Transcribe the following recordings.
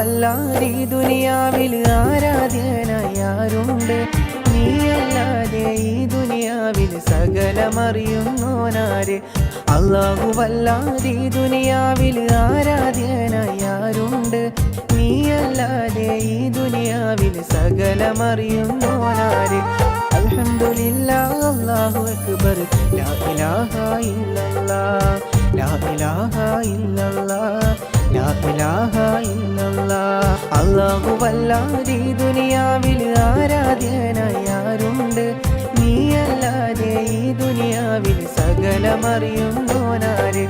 അല്ലാഹുവല്ലാതെ ഈ ദുനിയാവിൽ ആരാധ്യനായാരുണ്ട്? നീയല്ലാതെ ഈ ദുനിയാവിൽ സകലമറിയുന്നോനാര്? അല്ലാഹുവല്ലാതെ ഈ ദുനിയാവിൽ ആരാധ്യനായാരുണ്ട്? നീയല്ലാതെ ഈ ദുനിയാവിൽ സകലമറിയുന്നോനാര്? അൽഹംദുലില്ലാഹ് അല്ലാഹു അക്ബർ ലാ ഇലാഹ ഇല്ലല്ലാഹ് ലാ ഇലാഹ ഇല്ലല്ലാഹ് ലാ ഇലാഹ ഇല്ലല്ലാഹ്. അല്ലാഹുവല്ലാതെ ഈ ദുനിയാവിൽ ആരാധ്യനായാരുണ്ട്? നീയല്ലാതെ ഈ ദുനിയാവിൽ സകലമറിയുന്നോനാര്?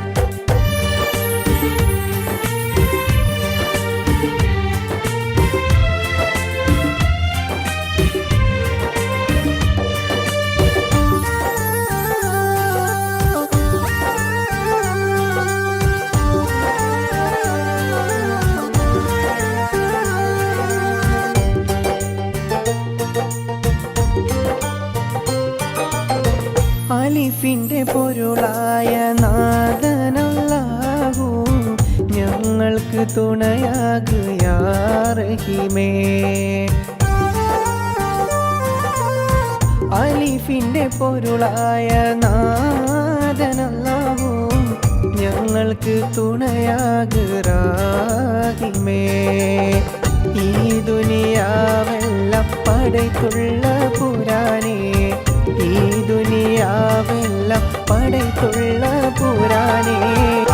അലിഫിന്റെ പൊരുളായ നാഥനല്ലാഹു ഞങ്ങൾക്ക് തുണയാകുക യാ റഹീമേ. അലിഫിന്റെ പൊരുളായ നാഥനല്ലാഹു ഞങ്ങൾക്ക് തുണയാകുക റഹീമേ. ഈ ദുനിയാവെല്ലാം പടയ്ത്തുള്ള പുരാനേ, ഈ ദുനിയാവെല്ലാം പടയ്ത്തുള്ള പുരാനേ.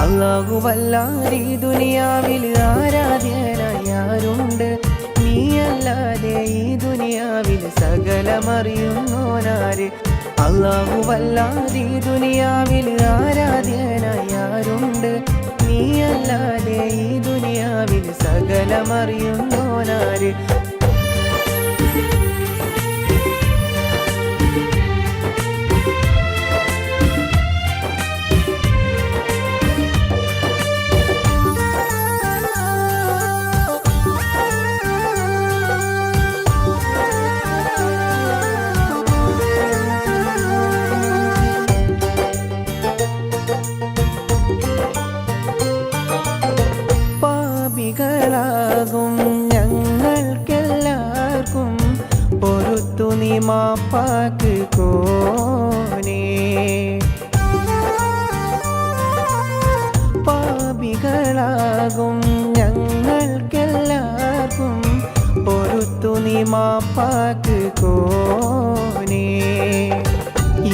അല്ലാഹുവല്ലാതെ ഈ ദുനിയാവിൽ ആരാധ്യനായാരുണ്ട്? നീയല്ലാതെ ഈ ദുനിയാവിൽ സകലമറിയുന്നോനാര്? അല്ലാഹുവല്ലാതെ ഈ ദുനിയാവിൽ ആരാധ്യനായാരുണ്ട്? നീയല്ലാതെ ഈ ദുനിയാവിൽ സകലമറിയുന്നോനാര്? പാപികളാകും ഞങ്ങൾക്കെല്ലാവർക്കും പൊറുത്തു നീ മാപ്പാക്ക് കോനേ. പാപികളാകും ഞങ്ങൾക്കെല്ലാവർക്കും പൊറുത്തു നീ മാപ്പാക്ക് കോനേ.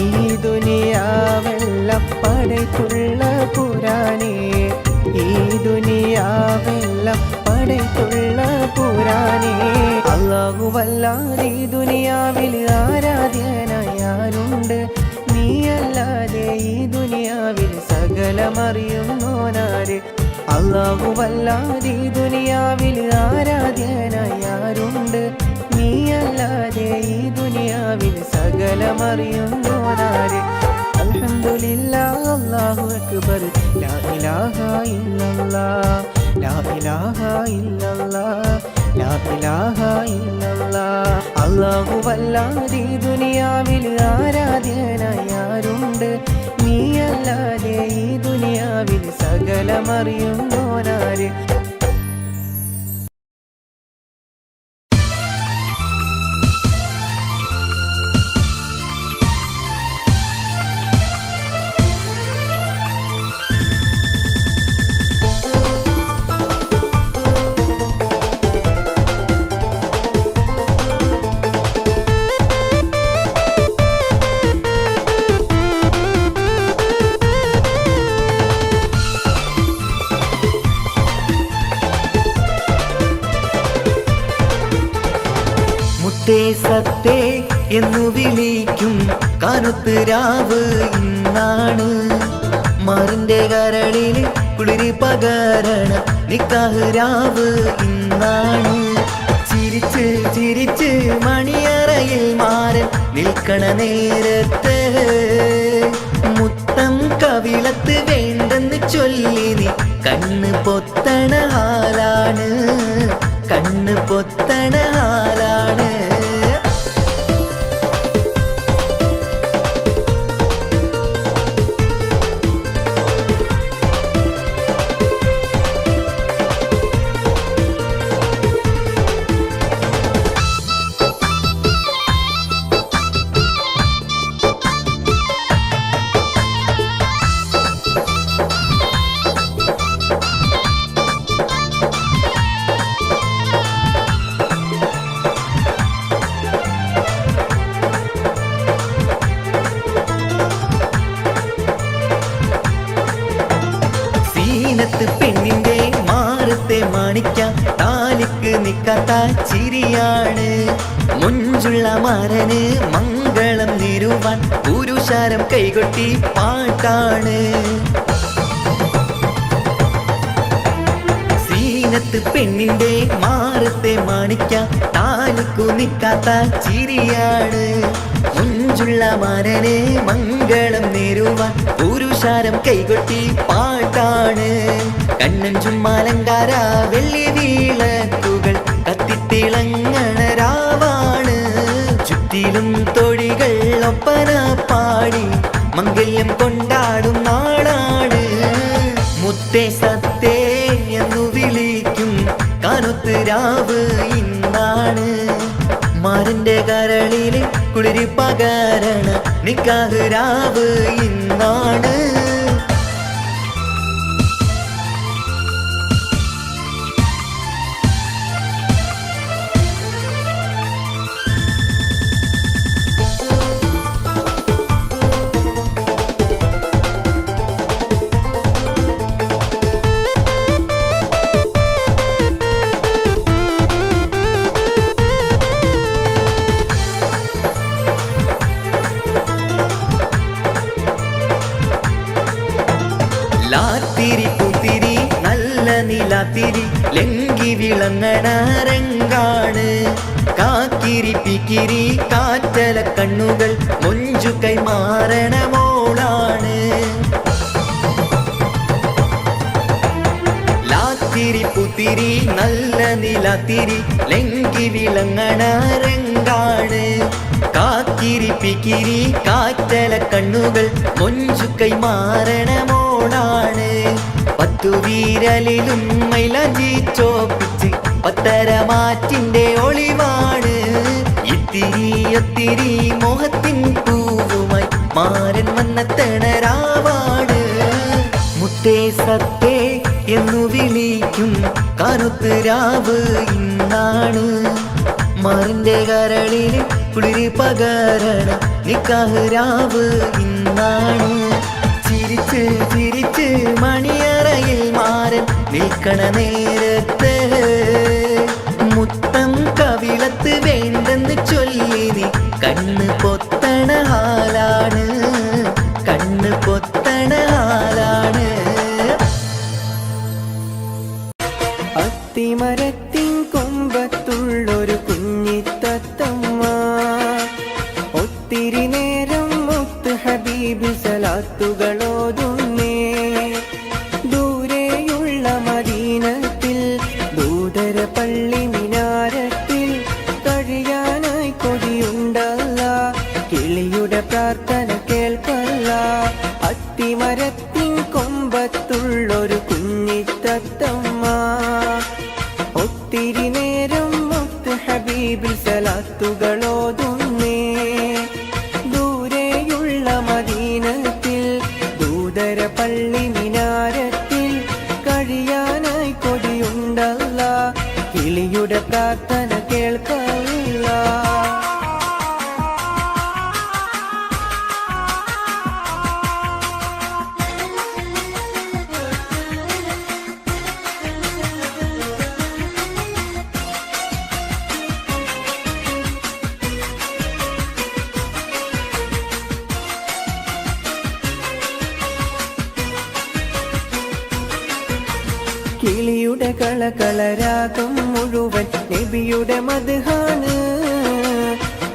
ഈ ദുനിയാവെല്ലാം പടയ്ത്തുള്ള പുരാനേ, ഈ ദുനിയാവെല്ലാം പടയ്ത്തുള്ള പുരാനേ. അല്ലാഹുവല്ലാതെ ഈ ദുനിയാവിൽ ആരാധ്യനായാരുണ്ട്? നീയല്ലാതെ ഈ ദുനിയാവിൽ സകലമറിയുന്നോനാര്? അല്ലാഹുവല്ലാതെ ഈ ദുനിയാവിൽ ആരാധ്യനായാരുണ്ട്? നീയല്ലാതെ ഈ ദുനിയാവിൽ സകലമറിയുന്നോനാര്? അൽഹംദുലില്ലാഹ് അല്ലാഹു അക്ബർ ലാ ഇലാഹ ഇല്ലല്ലാഹ് ലാ ഇലാഹ ഇല്ലല്ലാഹ് ലാ ഇലാഹ ഇല്ലല്ലാഹ്. അല്ലാഹുവല്ലാതെ ഈ ദുനിയാവിൽ ആരാധ്യനായാരുണ്ട്? നീയല്ലാതെ ഈ ദുനിയാവിൽ സകലമറിയുന്നോനാര്? സത്തേ സത്തേ എന്നു വിളിക്കും കറുത്ത് രാവ് ഇന്നാണ്. മാറിന്റെ കരളിൽ കുളിരി പകരണ നിക്കാഹ് രാവ് ഇന്നാണ്. ചിരിച്ച് ചിരിച്ച് മണിയറയിൽ മാറൻ നിൽക്കണ നേരത്ത് മുത്തം കവിളത്ത് വേണ്ടെന്ന് ചൊല്ലി നീ കണ്ണ് പൊത്തണ ഹാലാണ്, കണ്ണ് പൊത്തണ ഹാലാണ്. മാണിക്ക താലിക്ക് നിക്കാത്ത ചിരിയാണ്. മുഞ്ചുള്ള മാരന് മംഗളം നേരുവാൻ പുരുഷാരം കൈകൊട്ടി പാട്ടാണ്. സീനത്ത് പെണ്ണിന്റെ മാറത്തെ മാണിക്ക താലിക്കു നിക്കാത്ത ചിരിയാണ്. മുഞ്ചുള്ള മാരന് മംഗളം നേരുവാൻ പുരുഷാരം കൈകൊട്ടി പാട്ടാണ്. കണ്ണൻ ചുമ്മാലങ്കാര വെള്ളി വീളക്കുകൾ കത്തിത്തിളങ്ങണ രാവാണ്. ചുറ്റിലും തൊഴികൾ ഒപ്പന പാടി മംഗല്യം കൊണ്ടാടും നാളാണ്. മുത്തേ സത്തേ എന്നു വിളിക്കും കറുത്ത് രാവ് ഇന്നാണ്. മാറിന്റെ കരളിലെ കുളിരി പകരണ നിക്കാഹ് രാവ് ഇന്നാണ്. ലാത്തിരി പുത്തിരി നല്ല നിലാത്തിരി ലങ്കി വിളങ്ങണ രംഗാണ്. കാക്കിരി പിക്കിരി കാറ്റല കണ്ണുകൾ മൊഞ്ചു കൈമാറണ മോളാണ്. ലാത്തിരി പുത്തിരി നല്ല നിലാത്തിരി ലങ്കി വിളങ്ങണ രംഗാണ്. കാക്കിരി പിക്കിരി കാറ്റല കണ്ണുകൾ മൊഞ്ചു കൈമാറണ മോളാണ്. പത്തു വീരലിലും മൈലാഞ്ചി ചോപ്പിച്ച് പത്തരമാറ്റിന്റെ ഒളിവാണ്. ഇത്തിരി ഒത്തിരി മോഹത്തിൻ പൂവുമായി മാരൻ വന്നെത്തണ രാവാണ്. മുത്തേ സത്തേ എന്നു വിളിക്കും കറുത്ത് രാവ് ഇന്നാണ്. മാറിന്റെ കരളില് കുളിരി പകരണ നിക്കാഹ് രാവ് ഇന്നാണ്. ചിരിച്ച് ചിരിച്ച് മണിയറയിൽ മാരൻ നിൽക്കണ നേരത്ത് മുത്തം കവിളത്ത് വേണ്ടെന്ന് ചൊല്ലി നീ കണ്ണ് പൊത്തണ ഹാലാണ്. കണ്ണ് പൊത്തണ ഹാലാണ്. അത്തിമരത്തിൻ കൊമ്പത്തുള്ളൊരു കുഞ്ഞിത്തത്തമ്മ ഒത്തിരി നേരം മുത്ത് ഹബീബ് സലാത്തുകളോതുന്നേ. ദൂരെയുള്ള മദീനത്തിൽ ദൂതര പള്ളി മിനാരത്തിൽ കഴിയാനായി കൊതിയുണ്ടല്ല. കിളിയുടെ പ്രാർത്ഥന കേൾക്കല്ല. അത്തിമരത്തിൻ കൊമ്പത്തുള്ളൊരു കുഞ്ഞിത്തത്തമ്മ ഒത്തിരി നേരം മുത്ത് ഹബീബിൽ സലാത്തുകളോതുന്നേ. ദൂരെയുള്ള മദീനത്തിൽ ദൂതര പള്ളി മിനാരത്തിൽ കഴിയാനായി കൊതിയുണ്ടല്ല. കിളിയുടെ പ്രാർത്ഥന കേൾക്കല്ല. കിളിയുടെ കളകളരാഗം മുഴുവൻ നബിയുടെ മദ്ഹാണ്.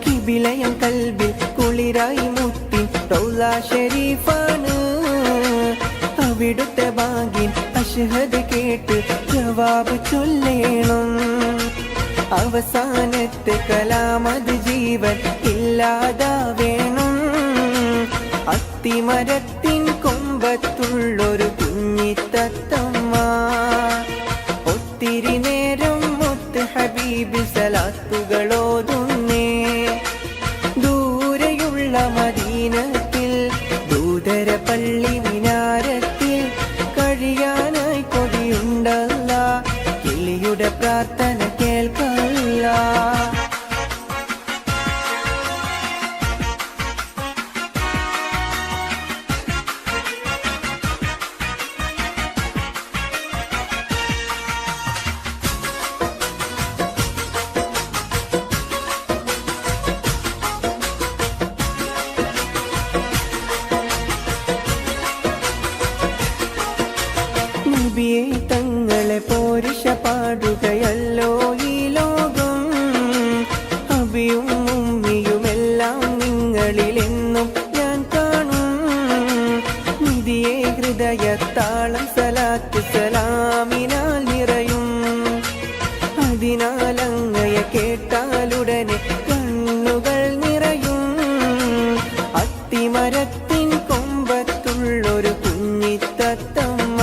കിബിലയം കൽബിൽ കുളിരായി മുത്തി റൗള ഷരീഫാണ്. അവിടുത്തെ ഭാഗ്യൻ അഷ്ഹദ് കേട്ട് ജവാബ് ചൊല്ലേണം. അവസാനത്തെ കലാമത് ജീവൻ ഇല്ലാതാവേണം. അത്തിമരത്തിൻ കൊമ്പത്തുള്ളൊരു കുഞ്ഞിത്തത്തമ്മ ഒത്തിരി നേരം മുത്ത് ഹബീബ് സലാത്തുകളോതുന്നേ. ദൂരെയുള്ള മദീനത്തിൽ ദൂതര പള്ളി മിനാരത്തിൽ കഴിയാനായി കൊതിയുണ്ടല്ല. കിളിയുടെ പ്രാർത്ഥന കേൾക്കല്ല. ഉപ്പിയും ഉമ്മിയുമെല്ലാം നിങ്ങളിലെന്നും ഞാൻ കാണും. നിധിയെ ഹൃദയത്താളം സലാത്ത് സലാമിനാൽ നിറയും. അതിനാൽ അങ്ങയെ കേട്ടാലുടനെ കണ്ണുകൾ നിറയും. അത്തിമരത്തിൻ കൊമ്പത്തുള്ളൊരു കുഞ്ഞിത്തത്തമ്മ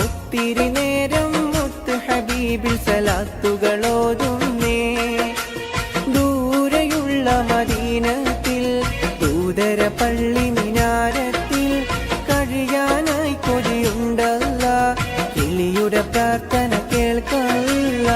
ഒത്തിരി നേരം മുത്ത് ഹബീബിൽ സലാത്തുകളോതുന്നേ. ദൂരെയുള്ള മദീനത്തിൽ ദൂതര പള്ളി മിനാരത്തിൽ കഴിയാനായി കൊതിയുണ്ടല്ല. കിളിയുടെ പ്രാർത്ഥന കേൾക്കല്ല.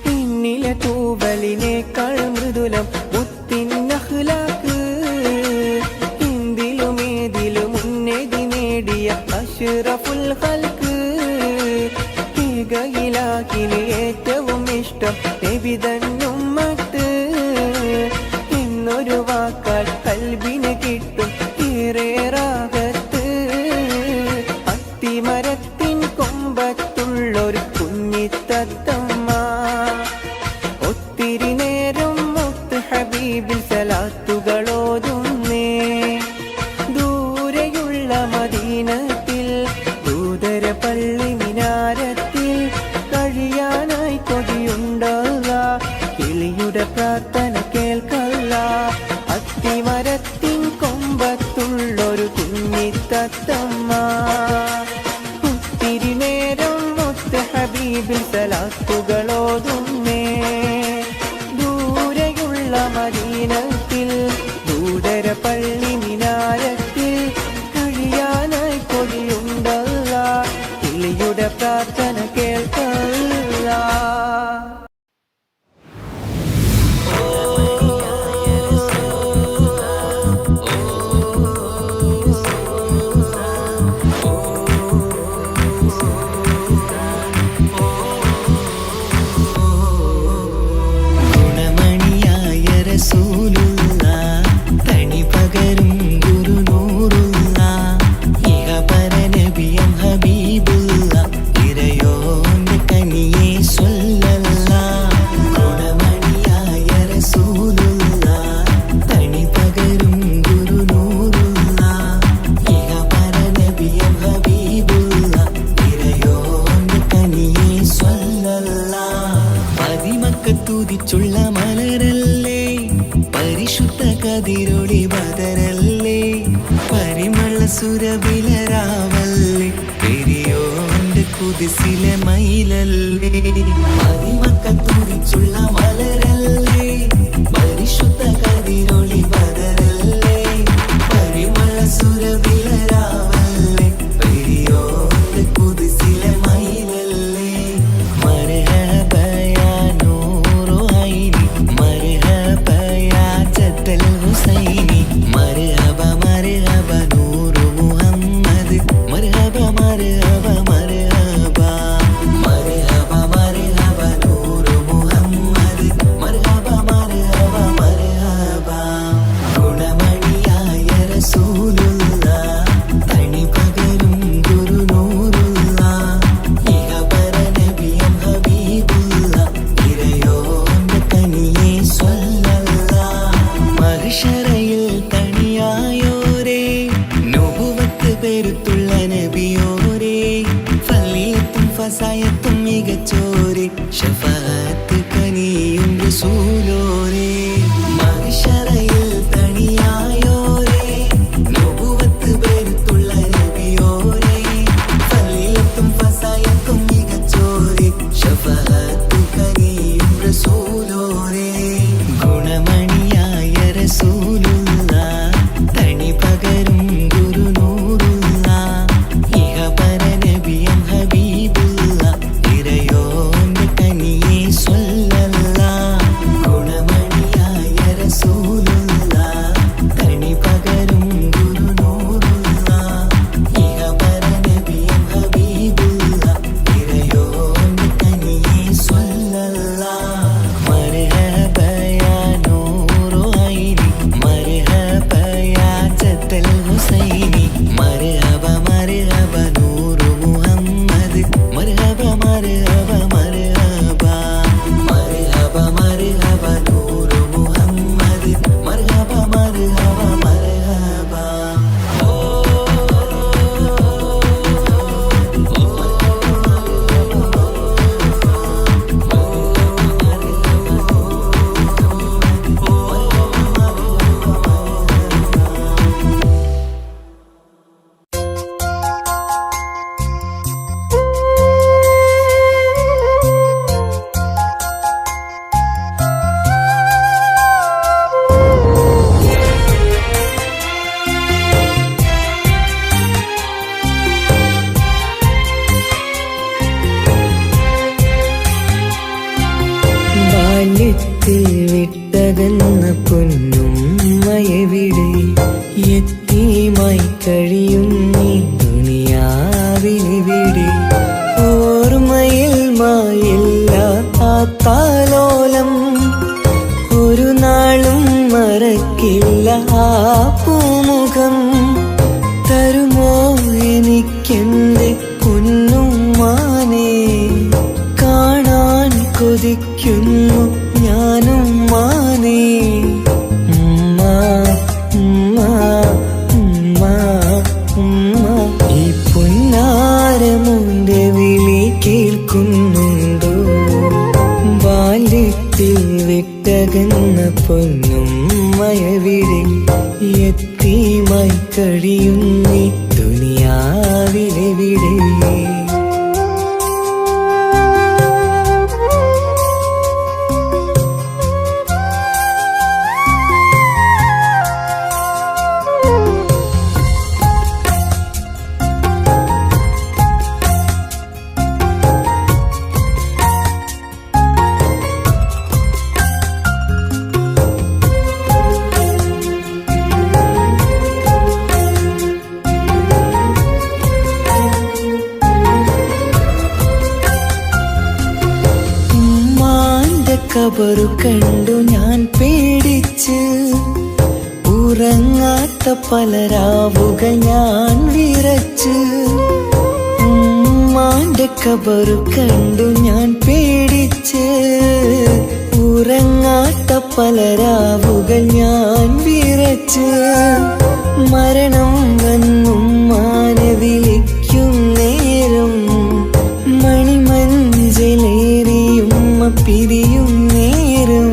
പിന്നിലെ തൂവലിനേക്കാൾ മൃദുലം മുത്തിൻ അഖ്ലാഖ്. ഇന്തിലുമേതിലും ഉന്നതി നേടിയ അഷ്റഫുൽ ഖൽഖ്. തികയിലാക്കിന് ഏറ്റവും ഇഷ്ടം നബിതന്നുമ്മത്ത് എന്നൊരു വാക്കാൽ കൽബിന് കിട്ടും ഏറെ റാഹത്ത്. അത്തിമരത്തിൻ കൊമ്പത്തുള്ളൊരു കുഞ്ഞിത്തത്തമ്മ ഒത്തിരി നേരം മുത്ത് ഹബീബിൽ സലാത്തുകളോതുന്നേ. ദൂരെയുള്ള മദീനത്തിൽ ദൂതര പള്ളി മിനാരത്തിൽ കഴിയാനായി കൊതിയുണ്ടല്ല. കിളിയുടെ പ്രാർത്ഥന കേൾക്കല്ല. അത്തിമരത്തിൻ കൊമ്പത്തുള്ളൊരു കുഞ്ഞിത്തത്തമ്മ ഒത്തിരി നേരം മുത്ത് ഹബീബിൽ സലാത്തുകളോതുന്നേ. ദൂരെയുള്ള മദീനത്തിൽ ദൂതര പള്ളി മിനാരത്തിൽ കഴിയാനായി കൊതിയുണ്ടല്ല. കിളിയുടെ പ്രാർത്ഥന കേൾക്കല്ല. ഗുണമണിയായ റസൂലുള്ള തണി പകരും ഗുരുനൂറുള്ള ഇഹപര നബിയം ഹബീബുള്ള ഇറയോന്റെ കനിയെ സ്വല്ലല്ല. ഗുണമണിയായ റസൂലുള്ള തണി പകരും ഗുരുനൂറുള്ള ഇഹപര നബിയം ഹബീബുള്ള ഇറയോന്റെ കനിയെ സ്വല്ലല്ല. പതിമക്കത്തുതിച്ചുള്ള മലരല്ലേ പരിശുദ്ധ കതിരൊളി ബദരല്ലേ പരിമള സുരബിലരാവല്ലേ പെരിയോന്റെ കുതിസിലെ മയിലല്ലേ. പതിമക്കത്തുതിച്ചുള്ള മലരല്ലേ പരിശുദ്ധ കതിരൊളി ബദരല്ലേ പരിമള സുരബിലരാവല്ലേ പെരിയോന്റെ കുതിസിലെ മയിലല്ലേ. മർഹബ യാ നൂറു ഐനി മർഹബ യാ ജദ്ദൽ ഹുസൈനി മർഹബ മർഹബ നൂറു മുഹമ്മദ് മർഹബ മർഹബ മർഹബ മർഹബ മർഹബ നൂറു മുഹമ്മദ് മർഹബ മർഹബ മർഹബ. ഗുണമണിയായ റസൂലുള്ള തണി പകരും ഗുരുനൂറുള്ള ഇഹപര നബിയം ഹബീബുള്ള ഇറയോന്റെ കനിയെ സ്വല്ലല്ല. മഹ്ശറയിൽ തണിയായോരേ നുബുവത്ത് പെരുത്തുള്ള നബിയോരേ ഫളീലത്തും ഫസായത്തും മികച്ചോരേ ശഫാഅത്ത് കനിയും റസൂലോരേ. മഹ്ശറയിൽ തണിയായോരേ നുബുവത്ത് പെരുത്തുള്ള നബിയോരേ ഫളീലത്തും ഫസായത്തും മികച്ചോരേ ശഫാഅത്ത് കനിയും റസൂലോരേ. ഗുണമണിയായ റസൂലുള്ള തണി പകരും ഗുരുനൂറുള്ള ഇഹപര നബിയം ഹബീബുള്ള ഇറയോന്റെ കനിയെ സ്വല്ലല്ല. കഴിയും നീ ദുനിയാവിലിവിടെ. ഓർമ്മയിൽ മായില്ല ആ താലോലം, ഒരു നാളും മറക്കില്ല ആ പൂമുഖം. തരുമോ എനിക്കെന്റെ പൊന്നുമ്മാനെ, കാണാൻ കൊതിക്കുന്നു ഞാനും മാനേ. ഉമ്മ ഉമ്മ ഉമ്മ ഉമ്മ, ഈ പുന്നാരമുന്റെ വിളി കേൾക്കുന്നുണ്ടോ? ബാല്യത്തിൽ വിട്ടകന്ന പൊന്നുമ്മയവിടെ, യത്തീമായി കഴിയും നീ ദുനിയാവിലെവിടെ. ഖബറു കണ്ടു ഞാൻ പേടിച്ച്, ഉറങ്ങാത്ത പല രാവുകൾ ഞാൻ വിറച്ച്. ഉമ്മാന്റെ ഖബറു കണ്ടു ഞാൻ പേടിച്ച്, ഉറങ്ങാത്ത പല രാവുകൾ ഞാൻ വിറച്ച്. മരണം വന്നുമ്മാനെ വിളിക്കും നേരം, മണിമഞ്ചലേറിയുമ്മ പിരിയും നേരം.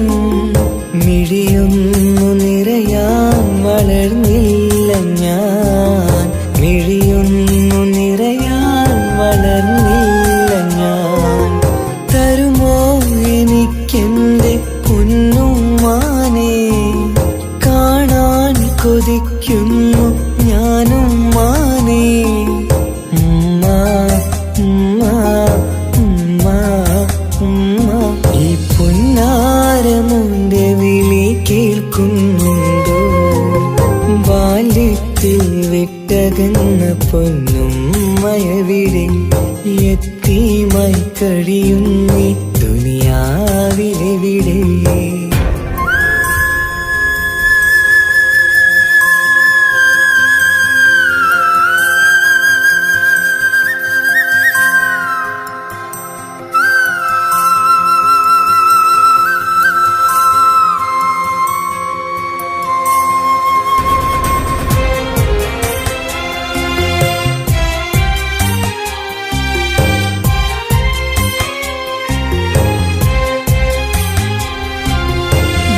മിഴിയൊന്നു നിറയാൻ വളർന്നില്ല ഞാൻ, മിഴിയൊന്നു നിറയാൻ വളർന്നില്ല ഞാൻ. തരുമോ എനിക്കെന്റെ പൊന്നുമ്മാനെ, കാണാൻ കൊതിക്കുന്നു ഞാനും മാനേ. ഉമ്മ ഉമ്മ ഉമ്മ ഉമ്മ, ഈ പുന്നാരമുന്റെ വിളി കേൾക്കുന്നുണ്ടോ? ബാല്യത്തിൽ വിട്ടകന്ന പൊന്നുമ്മയവിടെ, യത്തീമായി കഴിയും നീ ദുനിയാവിലെവിടെ.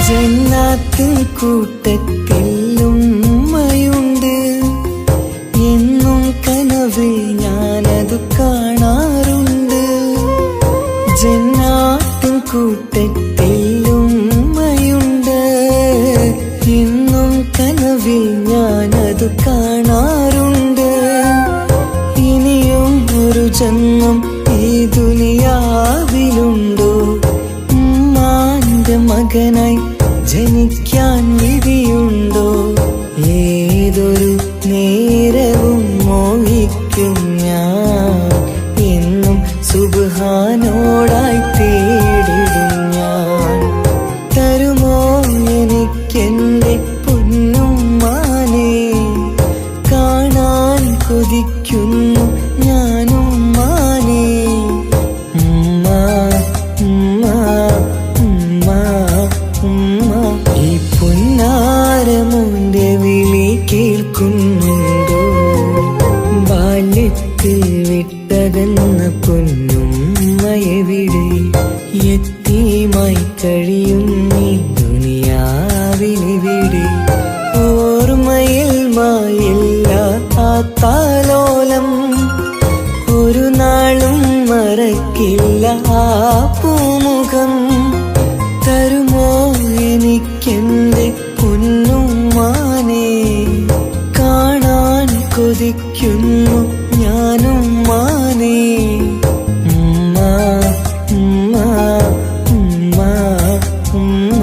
ജന്നാത്തിൻ കൂട്ടത്തിൽ ഉമ്മയുണ്ട്, എന്നും കനവിൽ ഞാനതു കാണാറുണ്ട്. ജന്നാത്തിൻ കൂട്ടത്തിൽ ഉമ്മയുണ്ട്, എന്നും കനവിൽ ഞാനതു കാണാറുണ്ട്. ഇനിയും ഒരു ജന്മം ഈ ദുനിയാവിലുണ്ടോ? ഉമ്മാന്റെ മകനായി ജനിക്കാൻ വിധിയുണ്ടോ? ഏതൊരു നേരവും മോഹിക്കും ഞാൻ, എന്നും സുബ്ഹാനോടായി തേടിടും ഞാൻ. തരുമോ എനിക്കെന്റെ പൊന്നുമ്മാനെ, കാണാൻ കൊതിക്കുന്നു ഞാനും മാനേ. ഉമ്മ ഉമ്മ ഉമ്മ ഉമ്മ, ഈ പുന്നാരമുന്റെ വിളി കേൾക്കുന്നുണ്ടോ? ബാല്യത്തിൽ വിട്ടകന്ന പൊന്നുമ്മയവിടെ, യത്തീമായി കഴിയും നീ ദുനിയാവിലെവിടെ. ഓർമ്മയിൽ മായില്ല ആ താലോലം, ഒരു നാളും മറക്കില്ല ആ പൂമുഖം. തരുമോ എനിക്കെന്റെ പൊന്നുമ്മാനെ, കാണാൻ കൊതിക്കുന്നു ഞാനും മാനേ. ഉമ്മ ഉമ്മ ഉമ്മ ഉമ്മ,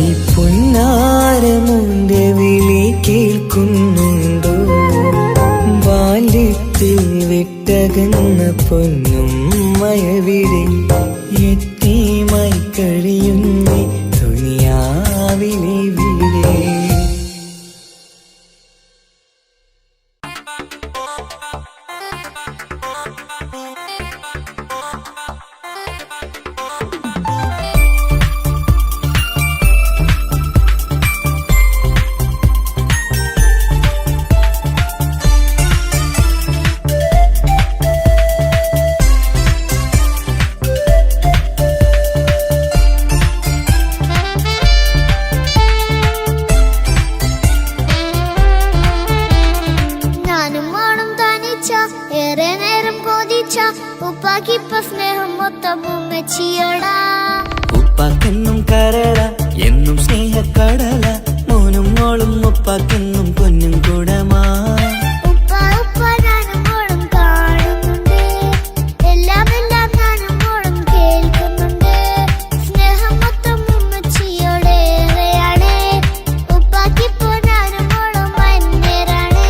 ഈ പുന്നാരമുന്റെ വിളി കേൾക്കുന്നുണ്ടോ? അകന്ന പൊന്നും മയവിടെ യത്തീമായി കഴിയുന്നേ ദുനിയാവിലിവിടെ. ഉപ്പാക്കിപ്പ സ്നേഹം മൊത്തം ഉമ്മച്ചിയോടാ. ഉപ്പാക്കെന്നും കരട എന്നും സ്നേഹക്കടല മോനും മോളും ഉപ്പാക്കെന്നും പൊന്നും കുടമാ. ഉപ്പ ഉപ്പ ഞാനും മോളും കാണുന്നുണ്ട്, എല്ലാം എല്ലാം ഞാനും മോളും കേൾക്കുന്നുണ്ട്. സ്നേഹം മൊത്തം ഉമ്മച്ചിയോടേറെയാണ്, ഉപ്പാക്കിപ്പോ ഞാനും മോളും വന്നേരാണ്.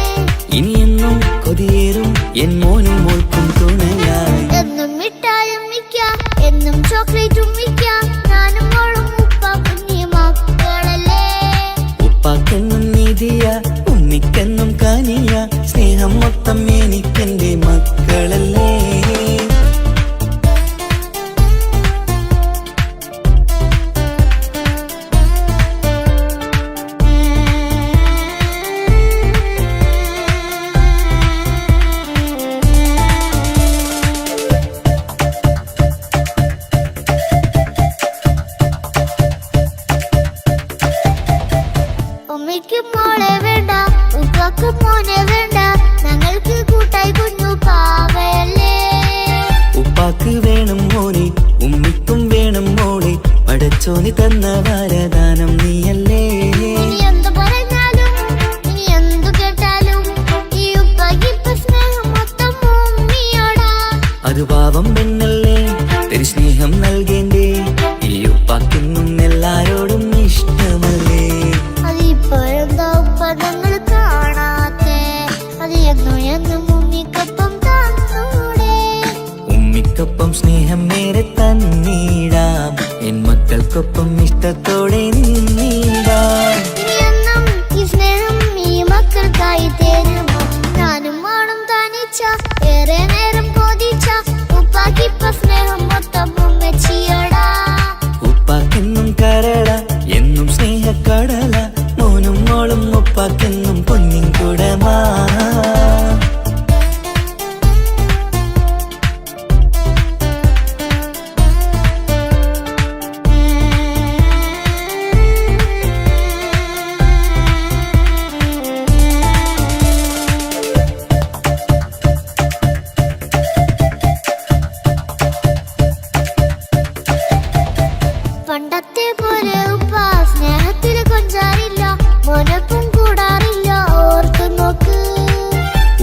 ഇനിയെന്നും കൊതിയേറും എൻ മോനും മോൾക്കും തുണയായി. എന്നും മിഠായും മിക്കാം, എന്നും ചോക്ലേറ്റും മിക്കാം, ഞാനും മോളും ഉപ്പ കുഞ്ഞി മക്കളല്ലേ. ഉപ്പാക്കെന്നും നീതിയ ഉമ്മിക്കെന്നും കാനിയ സ്നേഹം മൊത്തം എനിക്കെന്റെ മക്കളല്ലേ. ഉമ്മയ്ക്ക് മോളെ വേണ്ട, ഉപ്പാക്ക് മോനെ വേണ്ട, ഞങ്ങൾക്ക് കൂട്ടായി കുഞ്ഞു പാവയല്ലേ. ഉപ്പാക്ക് വേണം മോനെ ഉമ്മിക്കും വേണം മോളെ, പടച്ചോന് തന്ന വരദാനം നീയല്ലേ. ഇനി എന്തു പറഞ്ഞാലും ഇനി എന്തു കേട്ടാലും ഈ ഉപ്പാക്കിപ്പ സ്നേഹം മൊത്തം ഉമ്മിയോടാ. അത് പാവം പെണ്ണല്ലേ തരി സ്നേഹം നൽകേണ്ടേ, ഈ ഉപ്പാക്കെന്നും എല്ലാരോടും ഇഷ്ടമല്ലേ. അതിപ്പോഴെന്താ ഉപ്പ ഞങ്ങൾ കാണാത്തെ, അത് എന്നും എന്നും ഉമ്മിക്കൊപ്പം തന്നൂടെ. ഉമ്മിക്കൊപ്പം സ്നേഹം നേരെ തന്നീടാം, എൻ മക്കൾക്കൊപ്പം ഇഷ്ടത്തോടെ നിന്നീടാം. ഇനി എന്നും ഈ സ്നേഹം ഈ മക്കൾക്കായി തരുമോ. ഞാനും മോളും തനിച്ച ഏറെ നേരം കൊതിച്ച ഉപ്പാക്കിപ്പ സ്നേഹം മൊത്തം ഉമ്മച്ചിയോടാ. ഉപ്പാക്കെന്നും കരട എന്നും സ്നേഹക്കടല മോനും മോളും ഉപ്പാക്കെന്നും പൊന്നിൻ കുടമാ. പണ്ടത്തെ പോലെ ഉപ്പ സ്നേഹത്തില് കൊഞ്ചാറില്ല, മോനൊപ്പം കൂടാറില്ല, ഓർത്തു നോക്ക്.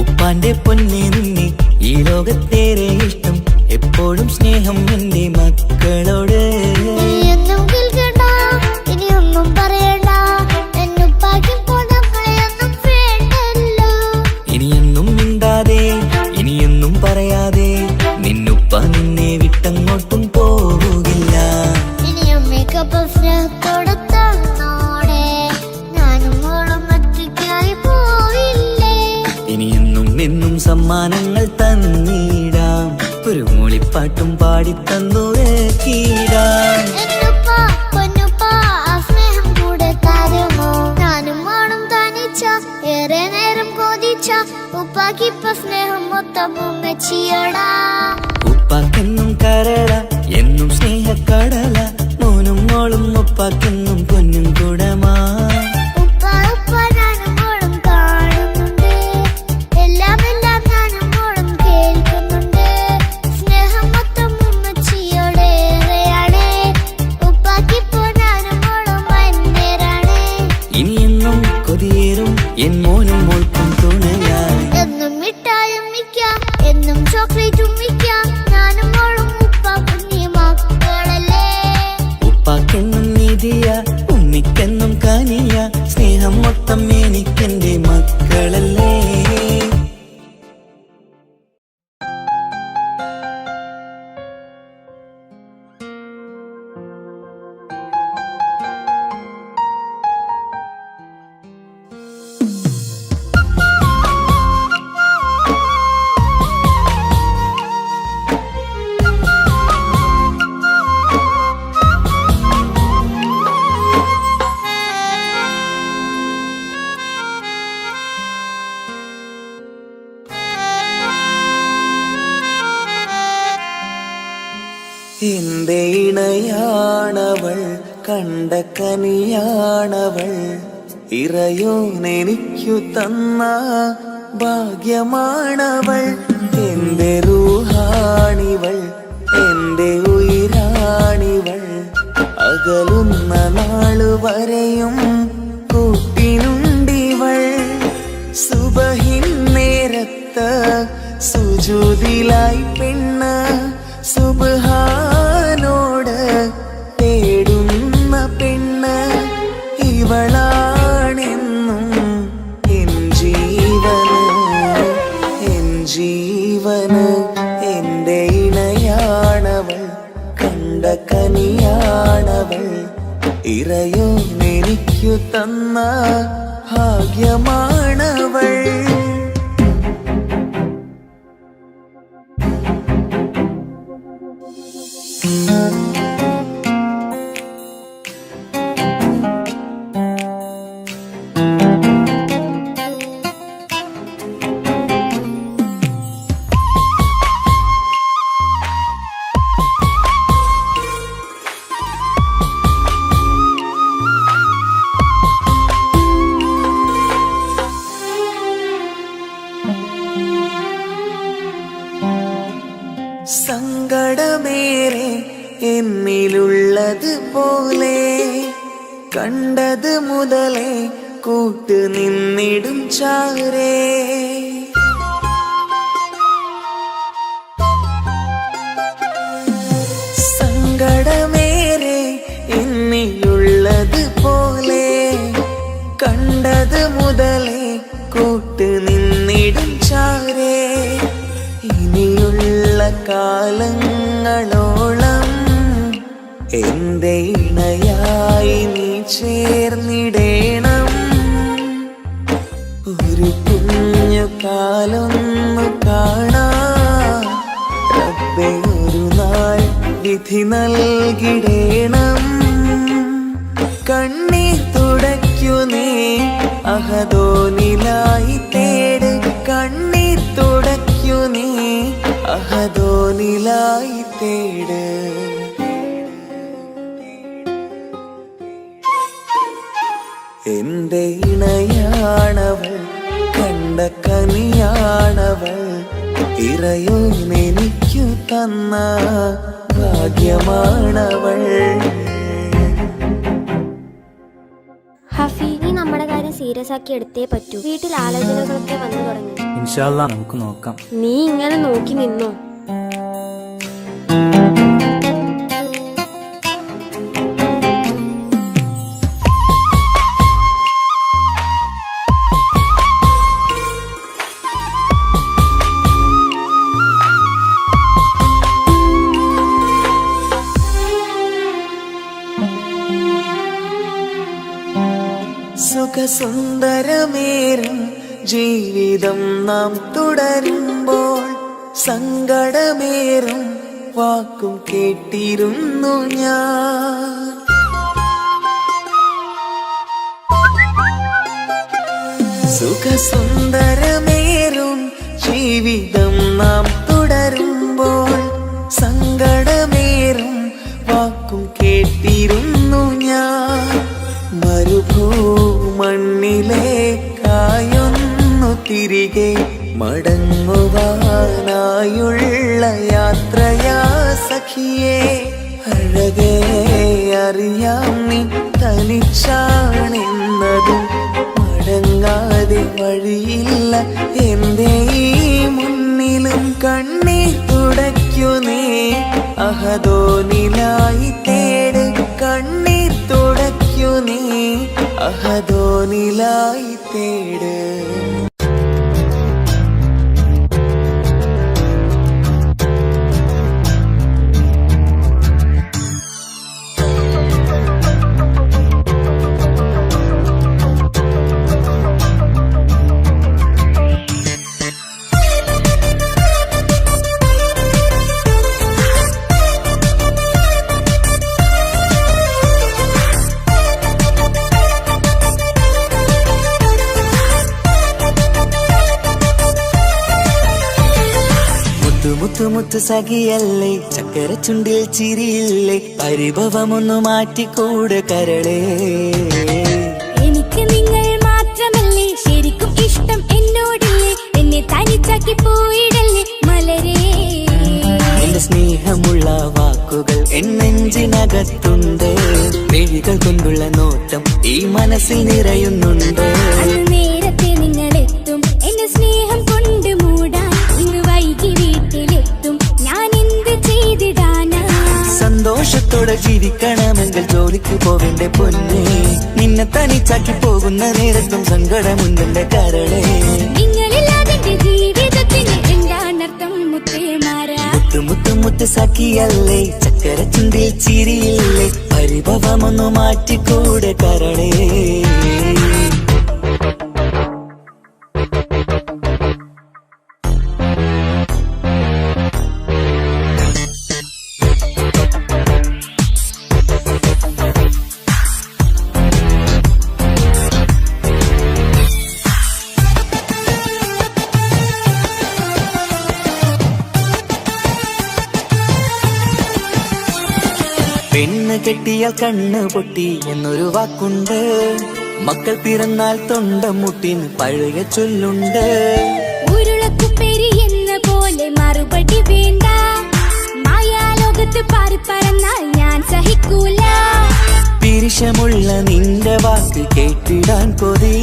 ഉപ്പാന്റെ പൊന്നെ നിന്നെ ഈ ലോകത്തേറെ ഇഷ്ടം, എപ്പോഴും സ്നേഹം എന്റെ മക്കളോട്. ഇനിയൊന്നും കേൾക്കണ്ട, ഇനിയൊന്നും പറയണ്ട, എന്നുപ്പാക്കിപ്പോ നമ്മളെയൊന്നും വേണ്ടല്ലോ. ഇനിയൊന്നും മിണ്ടാതെ ഇനിയൊന്നും പറയാതെ നിന്നുപ്പ നിന്നെ വിട്ടങ്ങോട്ടും പോവുകില്ല. ഇനിയും മേക്കപ്പ് സ്നേഹത്തോടെ തന്നോടെ, ഞാനും മോളും ഒറ്റയ്ക്കായി പോവില്ലേ. ഇനിയെന്നും എന്നും സമ്മാനങ്ങൾ തന്നീടാം, ഒരു മൂളിപ്പാട്ടും പാടിത്തന്നുറക്കീടാം. എന്നുപ്പ പൊന്നുപ്പ ആ സ്നേഹം കൂടെ തരുമോ. ഞാനും മോളും തനിച്ച ഏറെ നേരം കൊതിച്ച ഉപ്പാക്കിപ്പ സ്നേഹം മൊത്തം ഉമ്മച്ചിയോടാ. ഉപ്പാക്കെന്നും കരട എന്നും സ്നേഹക്കടല മോനും മോളും ഉപ്പാക്കെന്നും പൊന്നും കുടമാ. ഉപ്പ ഉപ്പ ഞാനും മോളും കാണുന്നുണ്ട്, എല്ലാം എല്ലാം ഞാനും മോളും കേൾക്കുന്നുണ്ട്. സ്നേഹം മൊത്തം ഉമ്മച്ചിയോടേറെയാണ്, ഉപ്പാക്കിപ്പോ ഞാനും മോളും വന്നേരാണ്. ഇനിയെന്നും കൊതിയേറും എൻ മോനും മോൾക്കും തുണയായി. എന്നും മിഠായും മിക്കാം, എന്നും ചോക്ലേറ്റും മിക്കാം, ഞാനും മോളും ഉപ്പ കുഞ്ഞി മക്കളല്ലേ. എന്റെ ഇണയാണവൾ, കണ്ട കനിയാണവൾ, ഇറയോനെനിക്കു തന്ന ഭാഗ്യമാണവൾ. എന്റെ റൂഹാണിവൾ, എന്റെ ഉയിരാണിവൾ, അകലുന്ന നാളു വരെയും കൂട്ടിനുണ്ടിവൾ. സുബഹിൻ നേരത്ത് സുജൂദിലായി പെണ്ണ് സുബ്ഹാനോട് തേടുന്ന പെണ്ണ് ഇവളാണെന്നും എൻ ജീവന്, എൻ ജീവന്. എന്റെ ഇണയാണവൾ, കണ്ട കനിയാണവൾ, ഇറയോനെനിക്കു തന്ന ഭാഗ്യമാണവൾ. സങ്കടമേറെ എന്നിലുള്ളത് പോലെ കണ്ടത് മുതലേ കൂട്ട് നിന്നിടും ചാരേ. സങ്കടമേറെ എന്നിലുള്ളത് പോലെ കണ്ടത് മുതലേ കൂട്ട് നിന്നിടും ചാരേ. ഇനിയുള്ള കാലങ്ങളോളം എന്റെ ഇണയായി നീ ചേർന്നിടേണം. ഒരു കുഞ്ഞു കാലൊന്നു കാണാൻ റബ്ബേ ഒരു നാൾ വിധി നൽകിടേണം. കണ്ണീർ തുടയ്ക്കു നീ അഹദോനിലായി തേട്, കണ്ണീർ തുടയ്ക്കു നീ അഹദോനിലായി തേട്. എന്റെ ഇണയാണവൾ, കണ്ട കനിയാണവൾ, ഇറയോനെനിക്കു തന്ന ഭാഗ്യമാണവൾ. ഹഫി, നീ നമ്മുടെ കാര്യം സീരിയസ് ആക്കി എടുത്തേ പറ്റൂ. വീട്ടിൽ ആലോചനകളൊക്കെ വന്നു തുടങ്ങി. ഇൻഷാ അല്ലാഹ് നമുക്ക് നോക്കാം. നീ ഇങ്ങനെ നോക്കി നിന്നോ? സുഖസുന്ദരമേറും ജീവിതം നാം തുടരുമ്പോൾ സങ്കടമേറും വാക്കും കേട്ടിരുന്നു ഞാൻ. സുഖസുന്ദരമേറും ജീവിതം നാം തുടരുമ്പോൾ സങ്കടമേറും വാക്കും കേട്ടിരുന്നു ഞാൻ. മരുഭൂമണ്ണിലേക്കായൊന്നു തിരികെ മടങ്ങുവാനായുള്ള യാത്രയാ സഖിയേ. അഴകേ അറിയാം നീ തനിച്ചാണെന്നതും മടങ്ങാതെ വഴിയില്ല എന്റെ ഈ മുന്നിലും. കണ്ണീർ തുടയ്ക്കു നീ അഹദോനിലായി തേട്, കണ്ണീർ തുടയ്ക്കു നീ അഹദോനിലായി തേട്. മുത്തു മുത്തു മുത്തു സഖിയല്ലേ, ചക്കര ചുണ്ടിൽ ചിരിയില്ലേ, പരിഭവമൊന്നു മാറ്റിക്കൂടെ കരളേ. എനിക്ക് നിങ്ങൾ മാത്രമല്ലേ ശരിക്കും ഇഷ്ടം എന്നോടില്ലേ, എന്നെ തനിച്ചാക്കി പോയിടല്ലേ മലരേ. എന്റെ സ്നേഹമുള്ള വാക്കുകൾ എന്നെഞ്ചിനകത്തുണ്ട്, മിഴികൾ കൊണ്ടുള്ള നോട്ടം ഈ മനസ്സിൽ നിറയുന്നുണ്ട്. അന്ന് നേരത്തെ നിങ്ങളെത്തും എന്റെ സ്നേഹം കൊണ്ട് മൂടാൻ, ഇന്ന് വൈകി വീട്ടിലെത്തും ഞാൻ എന്ത് ചെയ്തിടാനാ. സന്തോഷത്തോടെ ജീവിക്കണമെങ്കിൽ ജോലിക്ക് പോവേണ്ട പൊന്നേ, നിന്നെ തനിച്ചാക്കി പോകുന്ന നേരത്തും സങ്കടമുണ്ടെന്റെ കരളേ. നിങ്ങളില്ലാതെ എന്റെ ജീവിതത്തിന് എന്താണർത്ഥം മുത്തേമാരാ. മുത്തു മുത്തു മുത്തു സഖിയല്ലേ, ചക്കര ചുണ്ടിൽ ചിരിയില്ലേ, പരിഭവമൊന്നു മാറ്റിക്കൂടെ കരളേ. പെണ്ണ് കെട്ടിയാൽ കണ്ണ് പൊട്ടി എന്നൊരു വാക്കുണ്ട്, മക്കൾ പിറന്നാൽ തൊണ്ട മുട്ടിന് പഴയ ചൊല്ലുണ്ട്. ഉരുളക്കുപ്പേരി എന്ന പോലെ മറുപടി വേണ്ട, മായാലോകത്ത് പാറി പറന്നാൽ ഞാൻ സഹിക്കൂല. പിരിശമുള്ള നിന്റെ വാക്ക് കേട്ടിടാൻ കൊതി,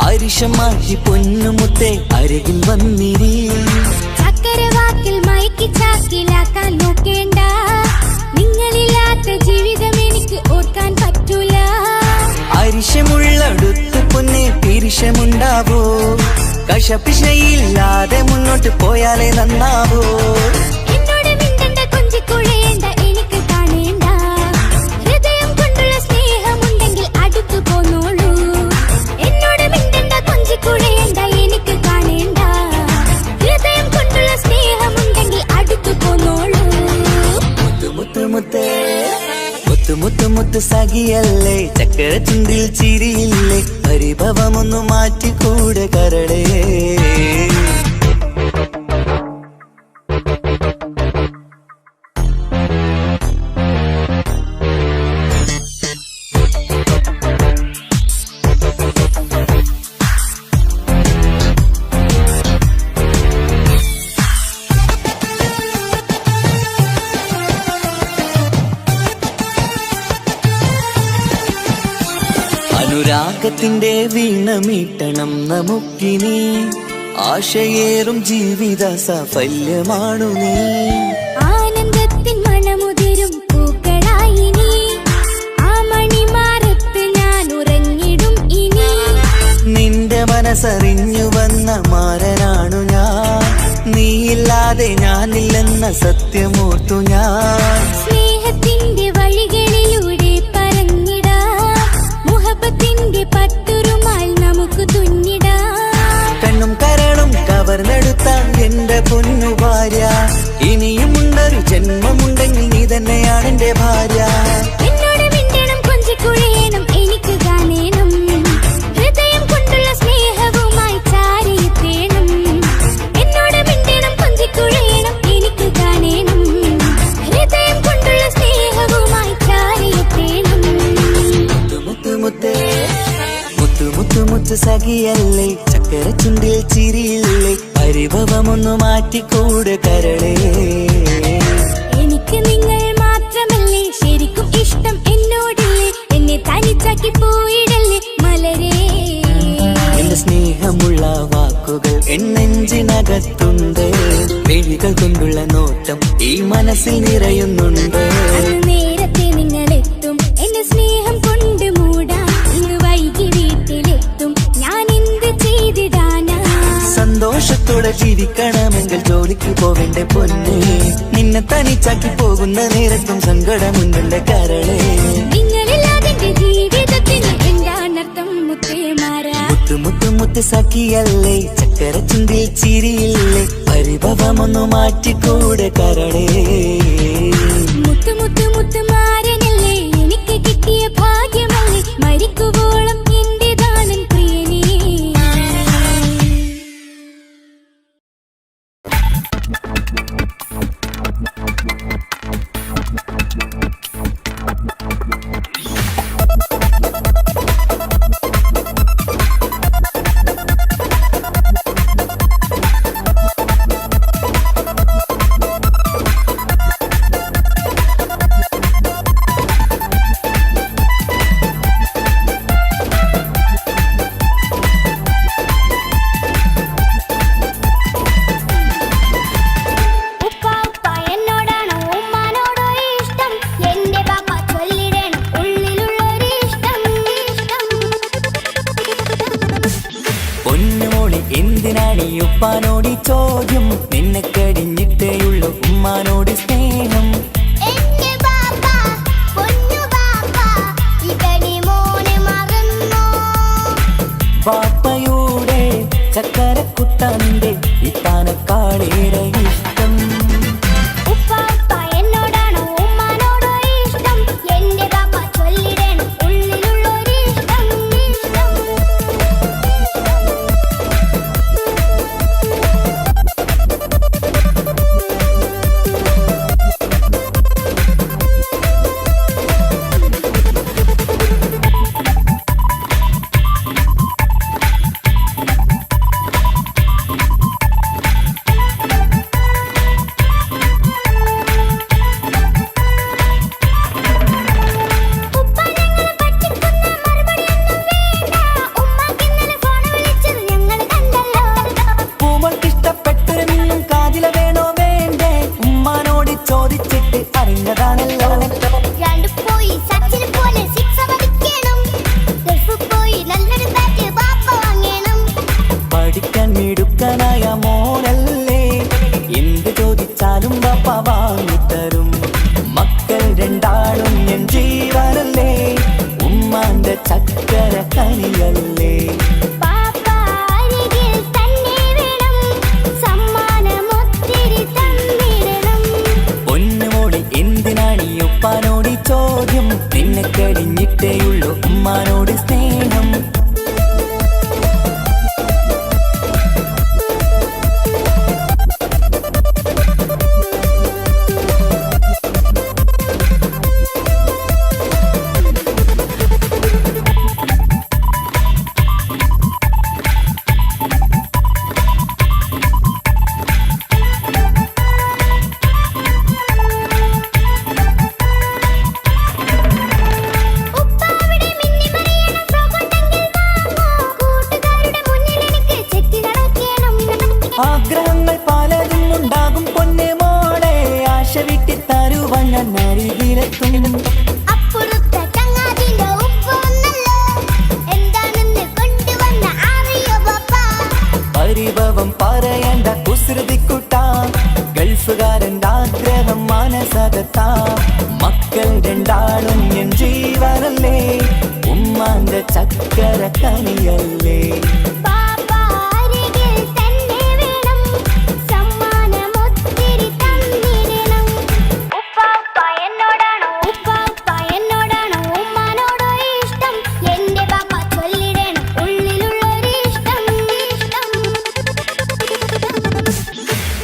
അരിശം മാറ്റി പൊന്നുമുത്തേ അരികിൽ വന്നിരി. ചക്കര വാക്കിൽ മയക്കി ചാക്കിലാക്കാൻ നോക്കേണ്ട, നിങ്ങളില്ലാത്ത ജീവിതം എനിക്ക് ഓർക്കാൻ പറ്റൂല. അരിശമുള്ളടുത്ത് പൊന്നെ പിരിശമുണ്ടാവോ, കശപിശയില്ലാതെ മുന്നോട്ട് പോയാലേ നന്നാവോ. എന്നോട് മിണ്ടണ്ട കൊഞ്ചിക്കുഴയേണ്ട എനിക്ക് കാണേണ്ട, ഹൃദയം കൊണ്ടുള്ള സ്നേഹമുണ്ടെങ്കിൽ അടുത്തു പോന്നോളൂ. എന്നോട് മിണ്ടണ്ട കൊഞ്ചിക്കുഴയേണ്ട എനിക്ക് കാണേണ്ട, ഹൃദയം കൊണ്ടുള്ള സ്നേഹമുണ്ടെങ്കിൽ അടുത്തു പോന്നോളൂ. മുത്തു മുത്ത് മുത്തു മുത്തു മുത്തു സഖിയല്ലേ, ചക്കര ചുണ്ടിൽ ചിരിയില്ലേ, പരിഭവമൊന്നു മാറ്റിക്കൂടെ കരളേ. അനുരാഗത്തിന്റെ വീണ മീട്ടണം നമുക്കിനി, ആശയേറും ജീവിത സാഫല്യമാണു നീ. ആനന്ദത്തിൻ മണമുതിരും പൂക്കളായി നീ, ആ മണിമാറത്ത് ഞാൻ ഉറങ്ങിടും ഇനി. നിന്റെ മനസ്സറിഞ്ഞു വന്ന മാരനാണു ഞാൻ, നീയില്ലാതെ ഞാനില്ലെന്ന സത്യമോർത്തു ഞാൻ. സ്നേഹത്തിന്റെ വഴികളിലൂടെ പറഞ്ഞിടാം, മുഹബത്തിന്റെ പട്ടുറുമാൽ നമുക്ക് തുന്നിടാം. കണ്ണും കരളും കവർന്നെടുത്ത എന്റെ പൊന്നു ഭാര്യ, ഇനിയുമുണ്ടൊരു ജന്മമുണ്ടെങ്കിൽ നീ തന്നെയാണ് എന്റെ ഭാര്യ. എന്നോട് മിണ്ടണം കൊഞ്ചിക്കുഴയണം എനിക്ക് കാണേണം, ഹൃദയം കൊണ്ടുള്ള സ്നേഹവുമായി ചാരിയെത്തേണം. എന്നോട് മിണ്ടണം കൊഞ്ചിക്കുഴയണം എനിക്ക് കാണേണം, ഹൃദയം കൊണ്ടുള്ള സ്നേഹവുമായി ചാരിയെത്തേണം. മുത്തു മുത്ത് മുത്തു മുത്തു മുത്തു സഖിയല്ലേ, ചക്കര ചുണ്ടിൽ ചിരിയില്ലേ, പരിഭവമൊന്നു മാറ്റിക്കൂടെ കരളേ. എനിക്ക് നിങ്ങൾ മാത്രമല്ലേ ശരിക്കും ഇഷ്ടം എന്നോടില്ലേ, എന്നെ തനിച്ചാക്കി പോയിടല്ലേ മലരേ. എന്റെ സ്നേഹമുള്ള വാക്കുകൾ എന്നെഞ്ചിനകത്തുണ്ട്, മിഴികൾ കൊണ്ടുള്ള നോട്ടം ഈ മനസ്സിൽ നിറയുന്നുണ്ട്. അന്ന് നേരത്തെ നിങ്ങളെത്തും എന്റെ സ്നേഹം കൊണ്ട് മൂടാൻ, ഇന്ന് വൈകി വീട്ടിലെത്തും ഞാൻ എന്ത് ചെയ്തിടാനാ. സന്തോഷത്തോടെ ജീവിക്കണമെങ്കിൽ ജോലിക്ക് പോവേണ്ട പൊന്നേ, നിന്നെ തനിച്ചാക്കി പോകുന്ന നേരത്തും സങ്കടമുണ്ടെന്റെ കരളേ. നിങ്ങളില്ലാതെ എന്റെ ജീവിതത്തിന് എന്താണർത്ഥം മുത്തേമാരാ. മുത്തു മുത്തു മുത്തു സഖിയല്ലേ, ചക്കര ചുണ്ടിൽ ചിരിയില്ലേ, പരിഭവമൊന്നു മാറ്റിക്കൂടെ കരളേ. മുത്തു മുത്തു മുത്തുമാരനല്ലേ എനിക്ക് കിട്ടിയ ഭാഗ്യമല്ലേ, മരിക്കുവോളം എന്റേതാണൻ പ്രിയനേ. എന്തിനാണ് ഈ ഉപ്പാനോട് ചോദ്യം നിന്നെ കഴിഞ്ഞിട്ടേയുള്ളൂ ഉമ്മാനോട് സ്നേഹം പാപ്പയുടെ ചക്കരക്കുട്ടന്റെ ഇത്താനക്കാളേറെ ഇഷ്ടം മിടുക്കനായ മോനല്ലേ എന്ത് ചോദിച്ചാലും ബാപ്പ വാങ്ങിത്തരും മക്കൾ രണ്ടാളും എൻ ജീവനല്ലേ ഉമ്മാന്റെ ചക്കര കനിയല്ലേ പൊന്നുമോളെ എന്തിനാണ് ഈ ഉപ്പാനോട് ചോദ്യം നിന്നെ കഴിഞ്ഞിട്ടേയുള്ളൂ ഉമ്മാനോട് സ്നേഹം ആഗ്രഹങ്ങൾ പലതും ഉണ്ടാകും പൊന്നെ മോളെ ആശ വിട്ടി തരുവാൻ ഞാൻ അരികിലെത്തും പരിഭവം പറയണ്ട കുസൃതിക്കുട്ട ഗൾഫുകാരൻ്റെ ആഗ്രഹം മനസ്സകത്താ മക്കൾ രണ്ടാളും എൻ ജീവനല്ലേ ഉമ്മാന്റെ ചക്കര കനിയല്ലേ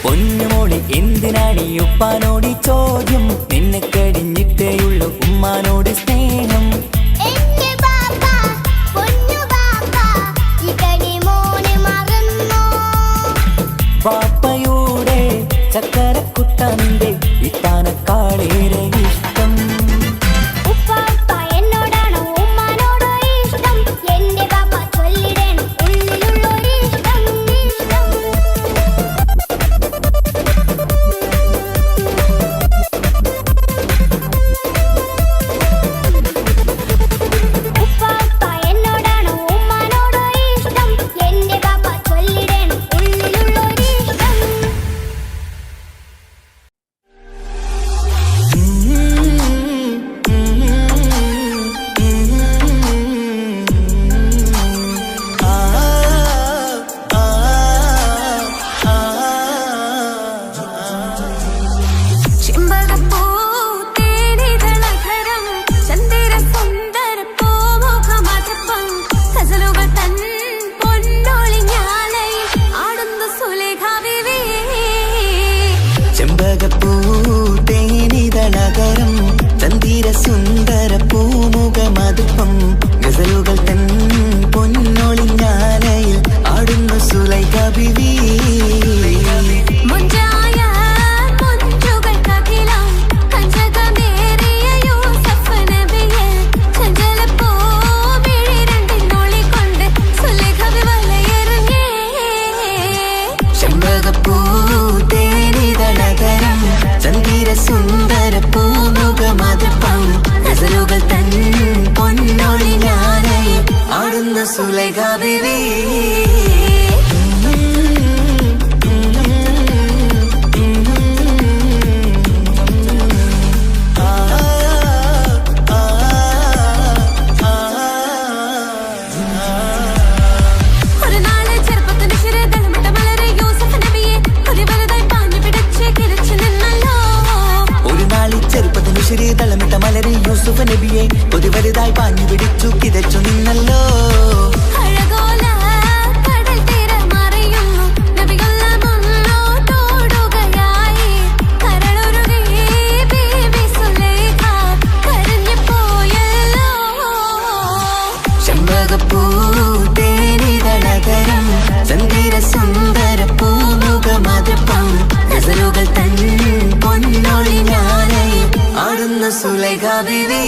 പൊന്നുമോളെ എന്തിനാണ് ഈ ഉപ്പാനോട് ചോദ്യം നിന്നെ കഴിഞ്ഞിട്ടേയുള്ളൂ ഉമ്മാനോട് സ്നേഹം പാപ്പയുടെ ചക്കരക്കുട്ടന്റെ ഇത്താനക്കാളേറെ ഇഷ്ടം ചെമ്പകപ്പൂ തേനിതളകരം ചന്ദിര സുന്ദര പൂമുഖമതുപ്പം ഗസലുകൾ തൻ പൊന്നൊളിഞ്ഞാലയിൽ ആടുന്നു സുലൈഖ ബീവി. സുന്ദര പൂമുഖമതുപ്പം ഗസലുകൾ തൻ പൊന്നൊളിഞ്ഞാലയിൽ ആടുന്ന സുലൈഖ ബീവി. തളമിട്ട മലരി യൂസുഫ് നബിയെ കൊതി വലുതായി പാഞ്ഞു പിടിച്ചു കിതച്ചു നിന്നല്ലോ. ചെമ്പകപ്പൂ തേനിതളകരം ചന്ദിര സുന്ദര പൂമുഖമതുപ്പം ഗസലുകൾ തൻ പൊന്നൊളിഞ്ഞാലയിൽ ആടുന്ന സുലൈഖ ബീവി.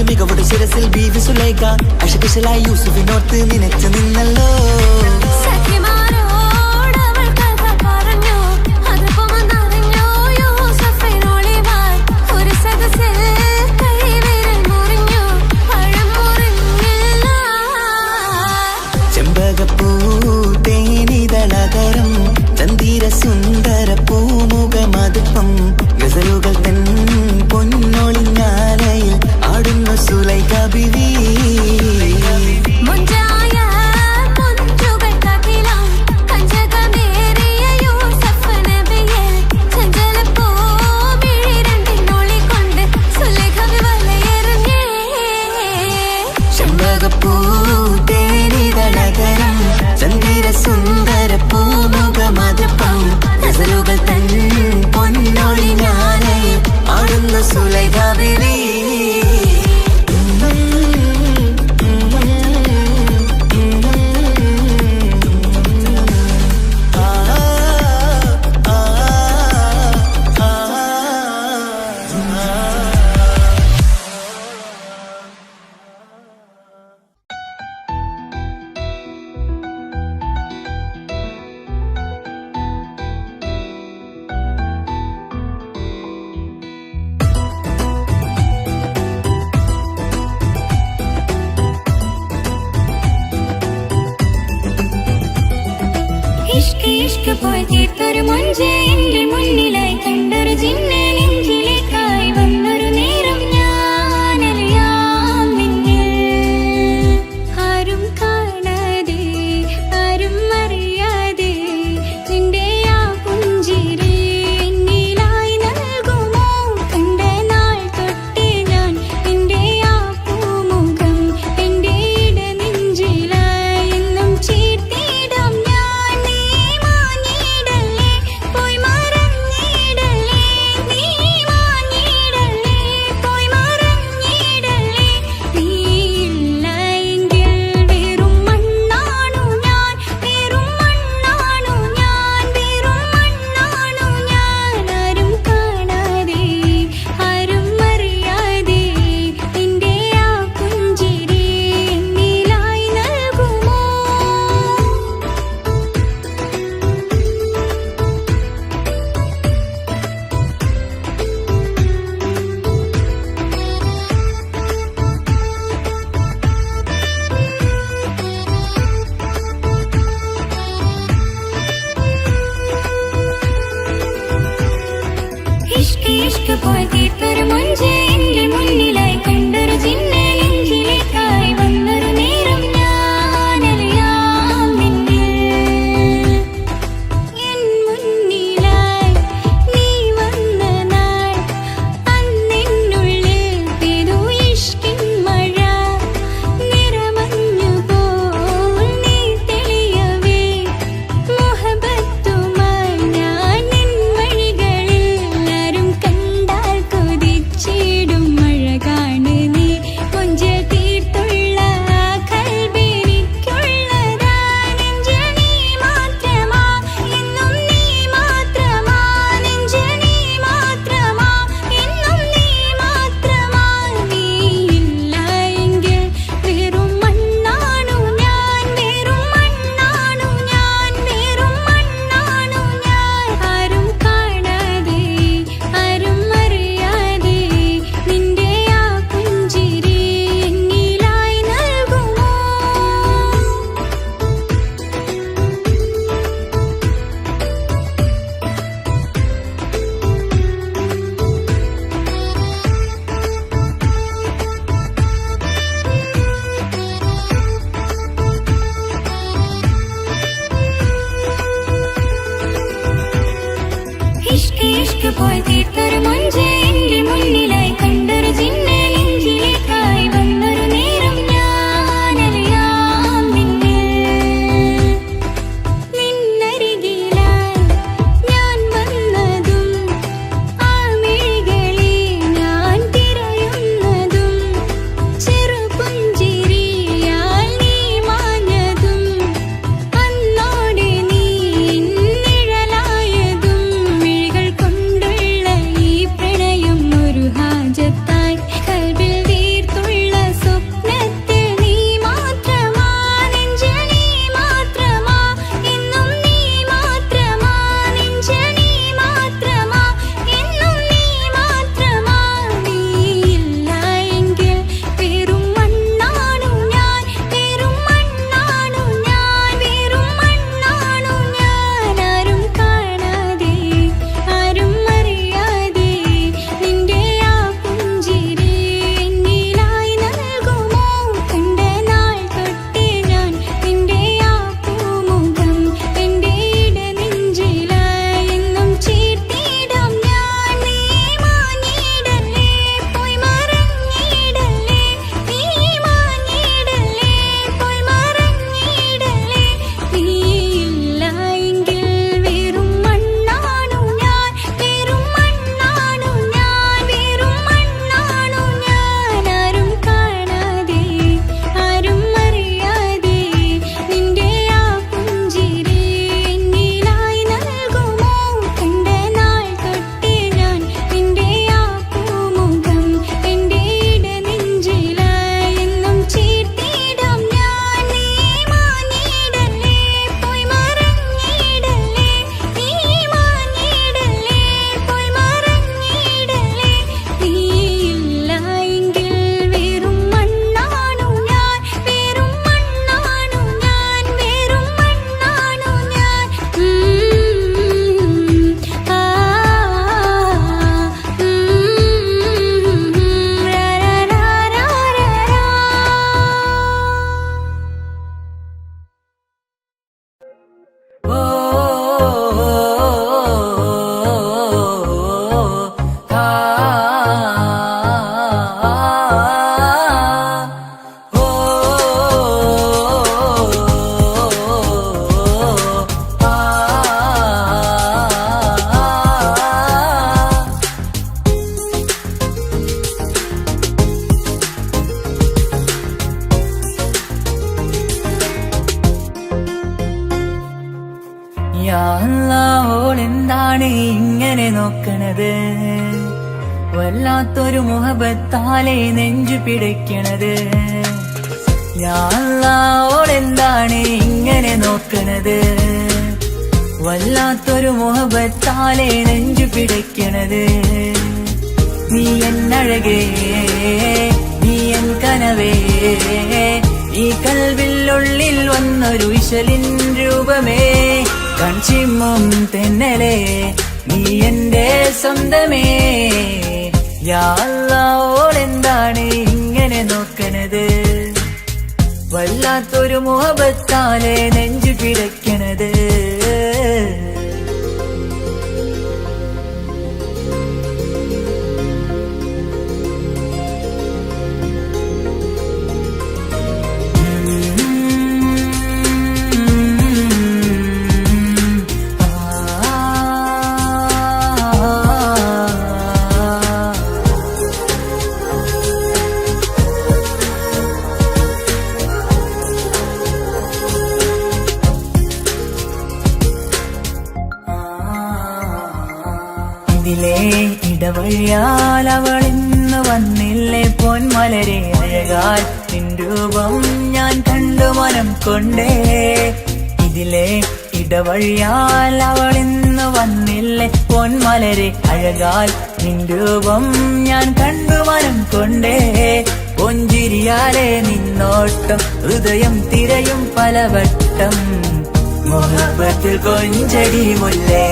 മികവുടെ ശിരസിൽ ബീവി സുലൈഖ അശകുശലായി യൂസുഫിനോർത്ത് നിനച്ചു നിന്നല്ലോ. ചെമ്പകപ്പൂ തേനിതളകരം ചന്ദിര സുന്ദര പൂമുഖമതുപ്പം ഗസലുകൾ തൻ പൊന്നൊളിഞ്ഞാലയിൽ ആടുന്ന സുലൈഖ ബീവി. ചെമ്പകപ്പൂ തേനിതളകരം ചന്ദിര സുന്ദര പൂമുഖമതുപ്പം ഗസലുകൾ തൻ പൊന്നൊളിഞ്ഞാലയിൽ ആടുന്ന സുലൈഖ ബീവി. ഇഷ്ക് പോയി തീർത്തൊരു മൊഞ്ച് എന്റെ മുന്നിലായി കണ്ടൊരു ജിന്നെ നെഞ്ചിലേക്കായി വന്നൊരു നേരം ഞാനറിയാം നിന്നിൽ ആരും കാണാതെ ആരും അറിയാതെ നിന്റെ ആ പുഞ്ചിരി എന്നിലായി നൽകുമോ. കണ്ട നാൾ തൊട്ടേ ഞാൻ നിന്റെ ആ പൂമുഖം എന്റെ ഇടനെഞ്ചിലായി എന്നും ചേർത്തിടാം ഞാൻ. നീ മാഞ്ഞിടല്ലേ പോയി ഓളെന്താണ് ഇങ്ങനെ നോക്കണത് വല്ലാത്തൊരു മുഹബത്താലെ നെഞ്ചു പിടയ്ക്കണത് യാ അല്ലാ ഓളെന്താണ് ഇങ്ങനെ നോക്കണത് വല്ലാത്തൊരു മുഹബത്താലെ നെഞ്ചു പിടയ്ക്കണത് നീ എന്നഴകേ നീ എൻ കനവേ ഈ കൽവിനുള്ളിൽ വന്നൊരു വിശലിൻ രൂപമേ കൺചിമ്മും തെന്നലേ നീ എന്റെ സ്വന്തമേ യാ അല്ലാ ഓളെന്താണ് ഇങ്ങനെ നോക്കണത് വല്ലാത്തൊരു മുഹബത്താലെ നെഞ്ചു പിടയ്ക്കണത് ഇതിലേ ഇടവഴിയാൽ അവളിന്ന് വന്നില്ലേ പൊന്മലരെ അഴകാൽ നിൻ രൂപം ഞാൻ കണ്ടു മനം കൊണ്ടേ ഇതിലേ ഇടവഴിയാൽ അവളിന്ന് വന്നില്ലേ പൊന്മലരെ അഴകാൽ നിൻ രൂപം ഞാൻ കണ്ടു മനം കൊണ്ടേ പൊഞ്ചിരിയാലെ നിന്നോട്ടം ഹൃദയം തിരയും പലവട്ടം മുഹബത്തിൽ കൊഞ്ചടി മുല്ലേ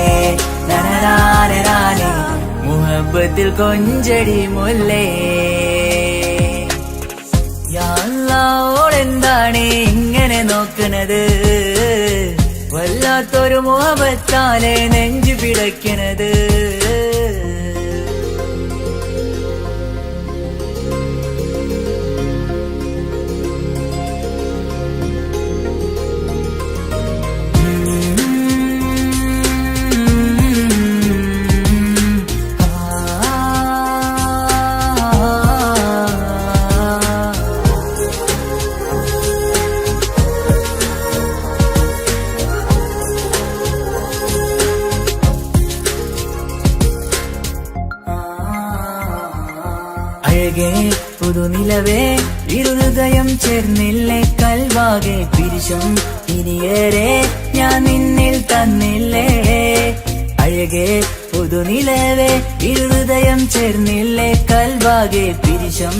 നനനാനനാനെ മുഹബത്തിൽ കൊഞ്ചടി മുല്ലേ യാ അല്ലാ ഓളെന്താണ് ഇങ്ങനെ നോക്കണത് വല്ലാത്തൊരു മുഹബത്താലെ നെഞ്ചു പിടയ്ക്കണത് അഴകേ പുതുനിലവേ ഇരുഹൃദയം ചേർന്നില്ലേ കൽവാകെ പിരിശം ഇനിയേറെ ഞാൻ നിന്നിൽ തന്നില്ലേ അഴകേ പുതുനിലവേ ഇരുഹൃദയം ചേർന്നില്ലേ കൽവാകെ പിരിശം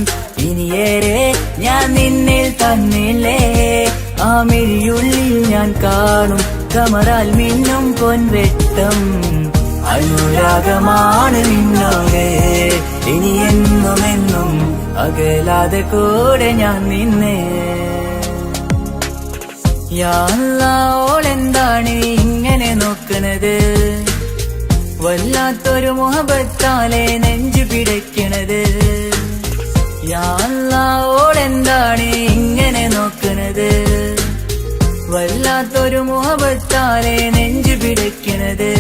ഇനിയേറെ ഞാൻ നിന്നിൽ തന്നില്ലേ ആ മിഴിയുള്ളിൽ ഞാൻ കാണും കമറാൽ മിന്നും പൊൻവെട്ടം അനുരാഗമാണ് നിന്നോട് ഇനി എന്നുമെന്നും അകലാതെ കൂടെ ഞാൻ നിന്നെ യാ അല്ലാ ഓളെന്താണ് ഇങ്ങനെ നോക്കണത് വല്ലാത്തൊരു മുഹബത്താലെ നെഞ്ചു പിടയ്ക്കണത് യാ അല്ലാ ഓളെന്താണ് ഇങ്ങനെ നോക്കണത് വല്ലാത്തൊരു മുഹബത്താലെ നെഞ്ചു പിടയ്ക്കണത്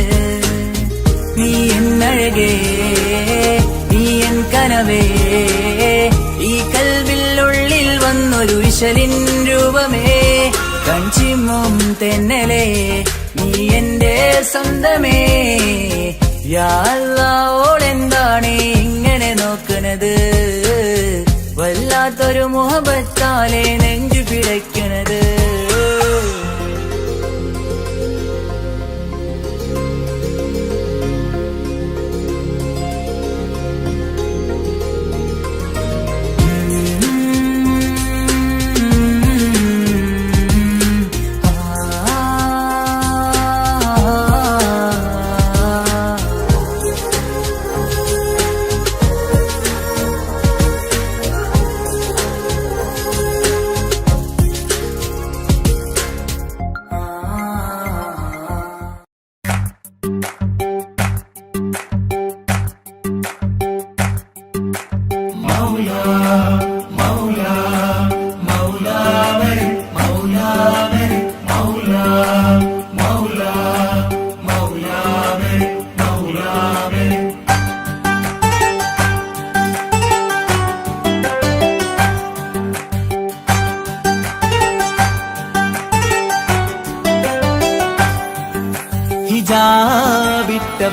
നീ എന്നഴകേ നീ എൻ കനവേ ഈ കൽവിനുള്ളിൽ വന്നൊരു വിശലിൻ രൂപമേ കൺചിമ്മും തെന്നലേ നീ എന്റെ സ്വന്തമേ യാ അല്ലാ ഓളെന്താണ് ഇങ്ങനെ നോക്കണത് വല്ലാത്തൊരു മുഹബത്താലെ നെഞ്ചു പിടയ്ക്കണത്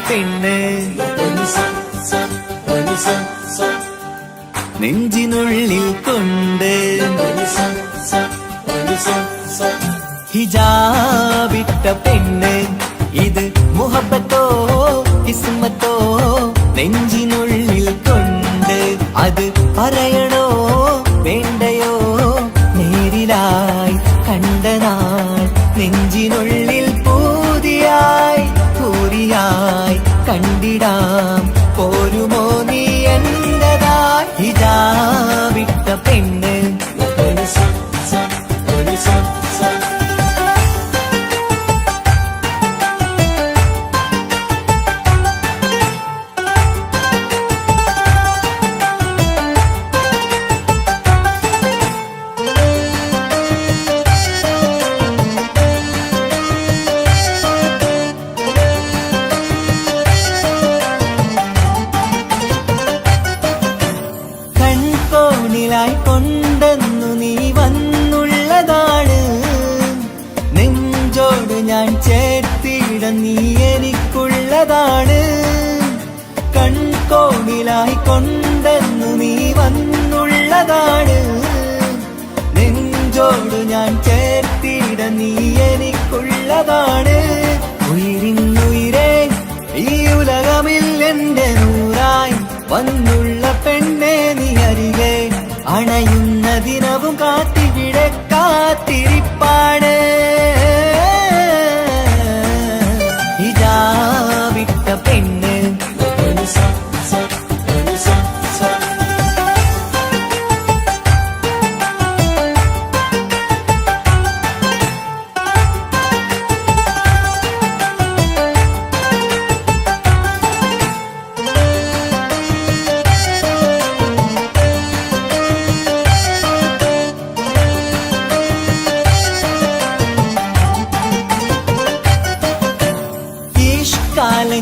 പെണ്ണ് നെഞ്ചിനുള്ളിൽ കൊണ്ട് ഹിജാബിട്ട പെണ്ണ് ഇത് മുഹബത്തോ കിസ്മത്തോ നെഞ്ചിനുള്ളിൽ കൊണ്ട് അത് പറയണോ വേണ്ടയോ നേരിലായി കണ്ട നാൾ നെഞ്ചിനുള്ളിൽ പൂതിയായി പൂരിയായി കണ്ടിടാം പോരുമോ നീ എന്നതായി ഹിജാബിട്ട പെണ്ണ് കൊണ്ടെന്നു നീ വന്നുള്ളതാണ് നെഞ്ചോട് ഞാൻ ചേർത്തിട നീ എനിക്കുള്ളതാണ് കൺകോണിലായി കൊണ്ടെന്നു നീ വന്നുള്ളതാണ് നെഞ്ചോട് ഞാൻ ചേർത്തിട നീ എനിക്കുള്ളതാണ് ഉയിരിന്നുയിരേ ഈ ഉലകമിൽ എന്റെ നൂറായി വന്നുള്ള പെണ്ണെ നീ അരികെ അണയുന്ന ദിനവും കാത്തിവിടെ കാത്തിരിപ്പാണ് ഹിജാബിട്ട പെണ്ണ്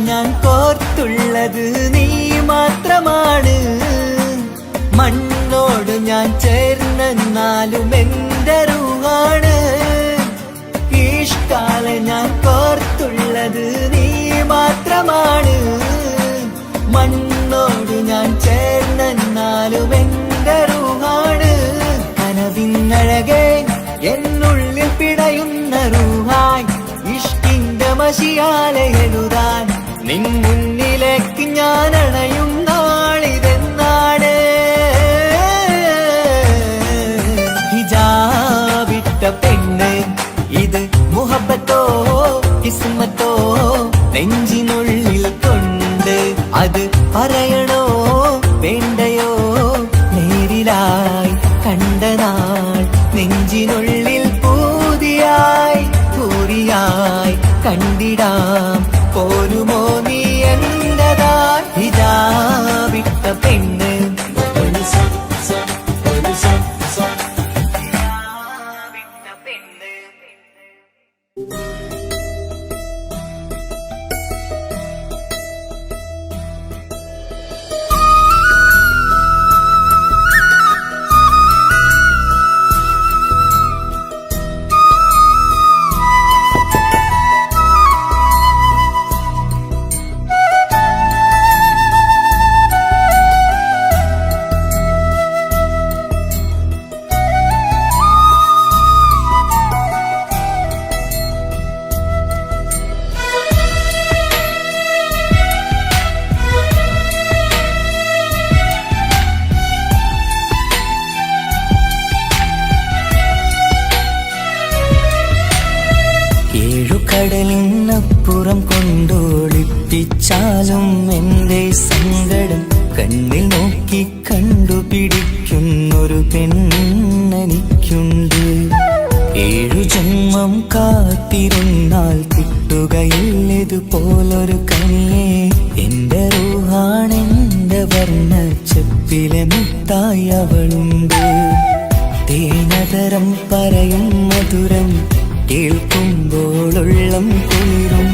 ഞാൻ കോർത്തുള്ളത് നീ മാത്രമാണ് മണ്ണോട് ഞാൻ ചേർന്നെന്നാലും എന്റെ റൂഹാണ് ഈഷ്കാലെ ഞാൻ കോർത്തുള്ളത് നീ മാത്രമാണ് മണ്ണോട് ഞാൻ ചേർന്നെന്നാലും എന്റെ റൂഹാണ് കനവിന്നഴകെ എന്നുള്ളിൽ പിടയുന്ന റൂഹായി ഇഷ്കിന്റെ മഷിയാലെ എഴുതാൻ നിൻ മുന്നിലേക്ക് ഞാൻ അണയും നാളിതെന്നാണ് ഹിജാബിട്ട പെണ്ണ് ഇത് മുഹബത്തോ കിസ്മത്തോ നെഞ്ചിനുള്ളിൽ കൊണ്ട് അത് പറയണോ വേണ്ടയോ നേരിലായി കണ്ട നാൾ നെഞ്ചിനുള്ളിൽ പൂതിയായി പൂരിയായി കണ്ടിടാം പോരുമോ നീ എന്നതായി ഹിജാബിട്ട പെണ്ണ് കടലിനപ്പുറം കൊണ്ടോളിപ്പിച്ചാലും എന്റെ സങ്കടം കണ്ണിൽ നോക്കി കണ്ടുപിടിക്കുന്നൊരു പെണ്ണെനിക്കുണ്ട് 7 ജന്മം കാത്തിരുന്നാൽ കിട്ടുകയില്ലതുപോലൊരു കനിയെ എന്റെ റൂഹാണെന്റെ വർണ്ണച്ചപ്പിലെ മുത്തായി അവളുണ്ട് തേനതരം പറയും മധുരം കേൾക്കുമ്പോളുള്ളം കുളിരും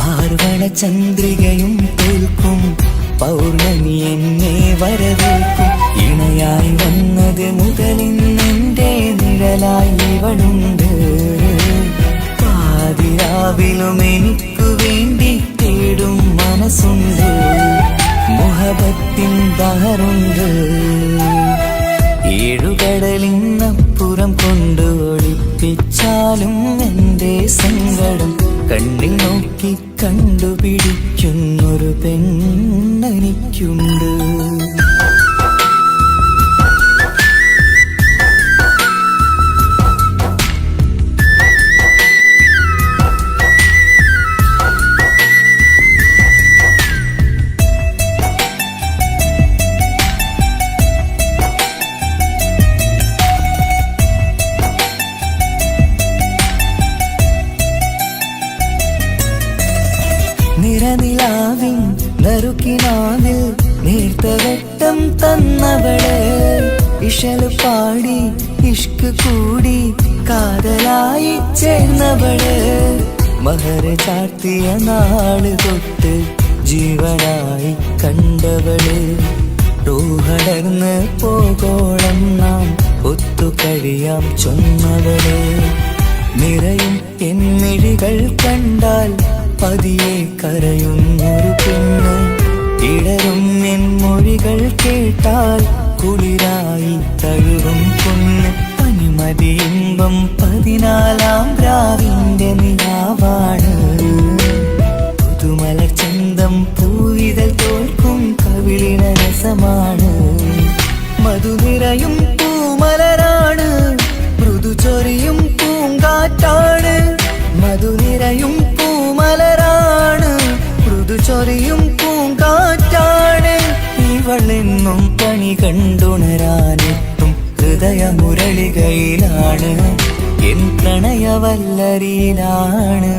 പാർവണ ചന്ദ്രികയും തോൽക്കും പൗർണമി എന്നെ വരവേൽക്കും ഇണയായി വന്നത് മുതലിന്നെന്റെ നിഴലായി ഇവളുണ്ട് പാതിരാവിലും എനിക്കു വേണ്ടി തേടും മനസ്സുണ്ട്, മുഹബത്തിൻ ബഹറുണ്ട്. ഏഴുകടലിനപ്പുറം കൊണ്ട് ഒളിപ്പിച്ചാലും എൻ്റെ സങ്കടം കണ്ണിൽ നോക്കി കണ്ടുപിടിക്കുന്നൊരു പെണ്ണെനിക്കുണ്ട്. നിറനിലാവിൻ നറുക്കിനാവിൽ നേർത്തവട്ടം തന്നവള്, ഇഷല് പാടി ഇഷ്ക് കൂടി കാതലായി ചേർന്നവള്, മഹർ ചാർത്തിയ നാള് തൊട്ട് ജീവനായി കണ്ടവള്, റൂഹടർന്ന് പോകോളം നാം ഒത്തുകഴിയാം ചൊന്നവള്. നിറയും എന്നിഴികൾ കണ്ടാൽ പതിയെ കരയുന്നൊരു പെണ്ണ്, ഇടറും എൻ മൊഴികൾ കേട്ടാൽ കുളിരായി തഴുകും പൊന്ന്. പനിമതി ഇമ്പം 14-ാം രാവിന്റെ നിലാവാണ്, പുതുമലർ ചന്തം പൂവിതൽ തോൽക്കും കവിളിന രസമാണ്. മധുനിറയും പൂമലരാണ്, മൃദു ചൊരിയും പൂങ്കാറ്റാണ്. മധുനിറയും പൂമലരാണ്, മൃദു ചൊരിയും പൂങ്കാറ്റാണ്. ഇവളെന്നും പണി കണ്ടുണരാനെത്തും ഹൃദയമുരളികയിലാണ്, എൻ പ്രണയവല്ലരിയിലാണ്.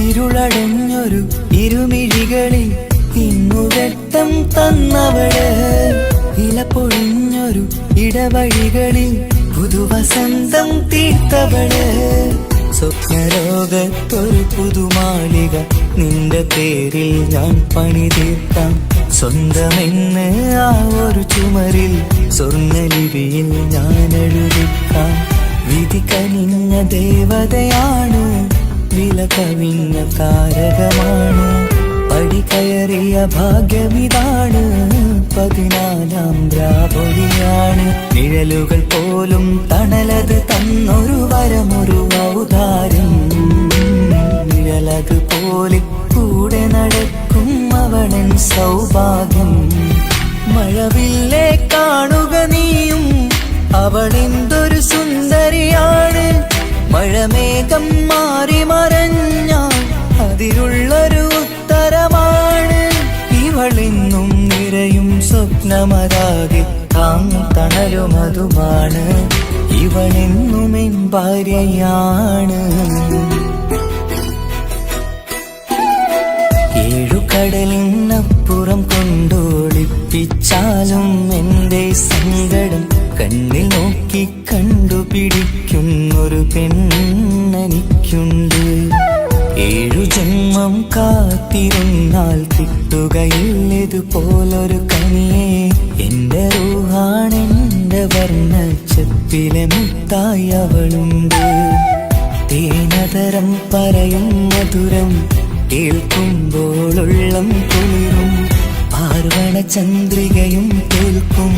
ഇരുളടഞ്ഞൊരു ഇരുമിഴികളിൽ ഇന്നുവെട്ടം തന്നവള്, ഇല പൊഴിഞ്ഞൊരു ഇടവഴികളിൽ പുതുവസന്തം തീർത്തവള്. സ്വപ്നലോകത്തൊരു പുതുമാളിക നിന്റെ പേരിൽ ഞാൻ പണി തീർക്കാം, സ്വന്തമെന്ന് ആ ഒരു ചുമരിൽ സ്വർണ്ണലിപിയിൽ ഞാൻ എഴുതിക്കാം. വിധി കനിഞ്ഞ ദേവതയാണ്, വില കവിഞ്ഞ താരകമാണ്, പടി കയറിയ ഭാഗ്യമിതാണ്, 14-ാം രാപൊലിയാണ്. നിഴലുകൾ പോലും തണലത് തന്നൊരു വരമൊരു ഔദാര്യം, നിഴലത് പോലെ കൂടെ നടക്കും അവളൻ സൗഭാഗ്യം. മഴവില്ലേ കാണുക നീയും, അവളെന്തൊരു സുന്ദരിയാണ്. മഴമേഘം മാറി മറഞ്ഞാൽ അതിലുള്ളൊരു ഉത്തരമാണ്. ഇവളെന്നും നിറയും സ്വപ്നമതാകെ തണലുമതുമാണ്. ഇവളെന്നും എൻ ഭാര്യയാണ്. ഏഴുകടലിനപ്പുറം കൊണ്ടോളിപ്പിച്ചാലും എൻ്റെ സങ്കടം കണ്ണിൽ നോക്കി കണ്ടുപിടിക്കുന്നൊരു പെണ്ണെനിക്കുണ്ട്. 7 ജന്മം കാത്തിരുന്നാൽ കിട്ടുകയില്ലതുപോലൊരു കനിയെ, എൻ്റെ റൂഹാണെൻ്റെ വർണ്ണച്ചപ്പിലെ മുത്തായി അവളുണ്ട്. തേനതരം പറയും മധുരം കേൾക്കുമ്പോളുള്ളം കുളിരും, പാർവണ ചന്ദ്രികയും കേൾക്കും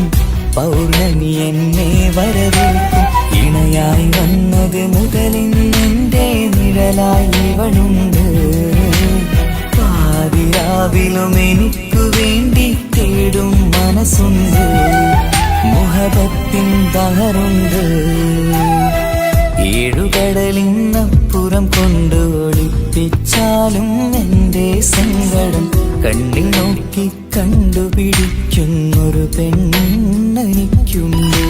പൗർണമി എന്നെ വരവേൽക്കും. ഇണയായി വന്നത് മുതലിന്നെൻ്റെ നിഴലായി ഇവളുണ്ട്. പാതിരാവിലും എനിക്കു വേണ്ടി തേടും മനസ്സുണ്ട്, മുഹബത്തിൻ ബഹറുണ്ട്. ഏഴുകടലിനപ്പുറം കൊണ്ട് ഒളിപ്പിച്ചാലും എൻ്റെ സങ്കടം കണ്ണിൽ നോക്കി കണ്ടുപിടിക്കുന്നൊരു പെണ്ണെനിക്കുണ്ട്.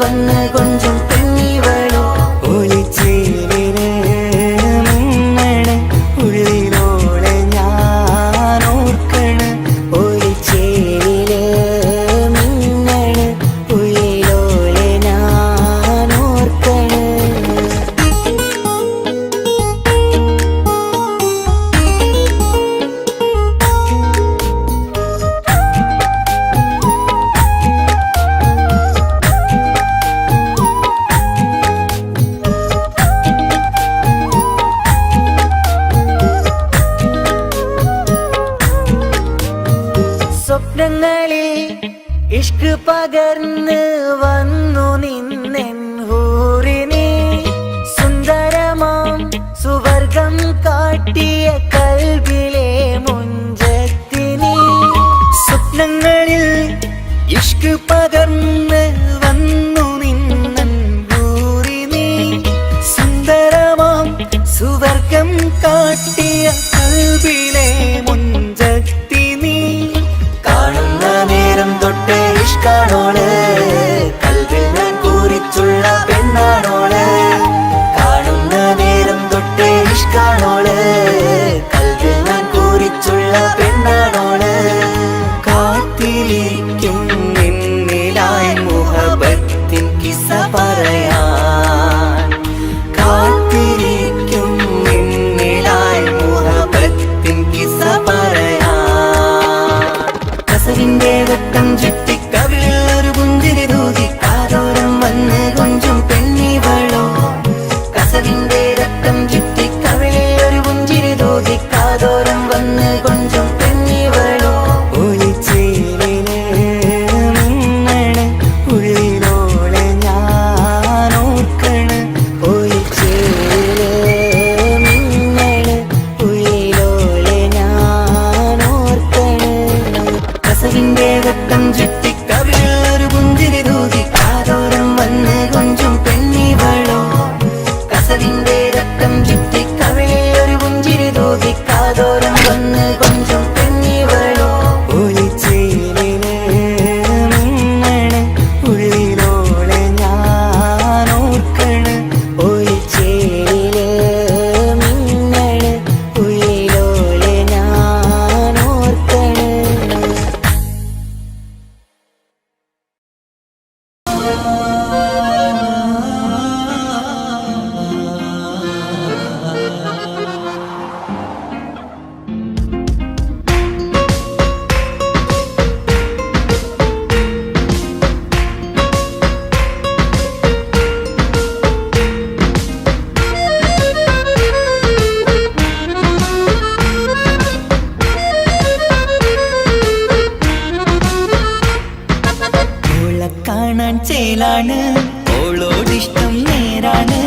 വന്ന് കൊഞ്ചും പെണ്ണിവളോ ഒളിച്ചേലില് മിന്നണ് ഉള്ളിലോളെ ഞാൻ ഓർക്കണ് ഒളിച്ചേലില് മിന്നണ് ഉള്ളിലോളെ ഞാൻ ഓർക്കണ് സ്വപ്നങ്ങളിൽ ഇഷ്ക് പകർന്ന് വന്നു നിന്നെൻ ഹൂറിനെ സുന്ദരമാം സുവർഗം കാട്ടിയ കൽബിലെ മുഞ്ചത്തിനെ സ്വപ്നങ്ങളിൽ ഇഷ്ക് പകർന്ന് വന്നു നിന്നെൻ ഹൂറിനെ സുന്ദരമാം സുവർഗം കാട്ടിയ കൽബിലെ മുഞ്ചത്തിനെ കാണുന്ന നേരം തൊട്ട് ഇഷ്കാണോള് കൽവിൽ ഞാൻ കൂറിച്ചുള്ള പെണ്ണാണോള് കാണുന്ന നേരം തൊട്ട് ഇഷ്കാണോള് കൽവിൽ ഞാൻ കൂറിച്ചുള്ള പെണ്ണാണോള് കാത്തിരിക്കും നിന്നിലായി മുഹബത്തിൻ കിസ്സ പറയാൻ കാത്തിരിക്കും നിന്നിലായി മുഹബത്തിൻ കിസ്സ പറയാൻ കസവിന്റെ വെട്ടം ചുറ്റി കവിളിൽ ഒരു പുഞ്ചിരി തൂകി കാതോരം വന്ന് കൊഞ്ചും പെണ്ണിവളോ കസവിന്റെ രക്തം ചുറ്റി കവിളിൽ ഒരു പുഞ്ചിരി തൂകി കാതോരം വന്ന് കൊഞ്ചും പെണ്ണിവളോ ഒളിച്ചേലില് മിന്നണ് ഉള്ളിലോളെ ഞാൻ ഓർക്കണ് ഒളിച്ചേലില് മിന്നണ് ഉള്ളിലോളെ ഞാൻ ഓർക്കണ് കസവിന്റെ വെട്ടം ചുറ്റി കവിളിൽ ഒരു പുഞ്ചിരി തൂകി കാതോരം വന്ന് കൊഞ്ചും പെണ്ണിവളോ കസവിന്റെ രക്തം ചുറ്റി കവിളിൽ ഒരു പുഞ്ചിരി തൂകി കാതോരം വന്ന് കൊഞ്ചും പെണ്ണിവളോ ഒളിച്ചേലില് മിന്നണ് ഉള്ളിലോളെ ഞാൻ ഓർക്കണ് ഒളിച്ചേലില് മിന്നണ് ഉള്ളിലോളെ ഞാൻ ഓർക്കണ് ഓളെ കാണാൻ ചേലാണ് ഓളോടിഷ്ടം നേരാണ്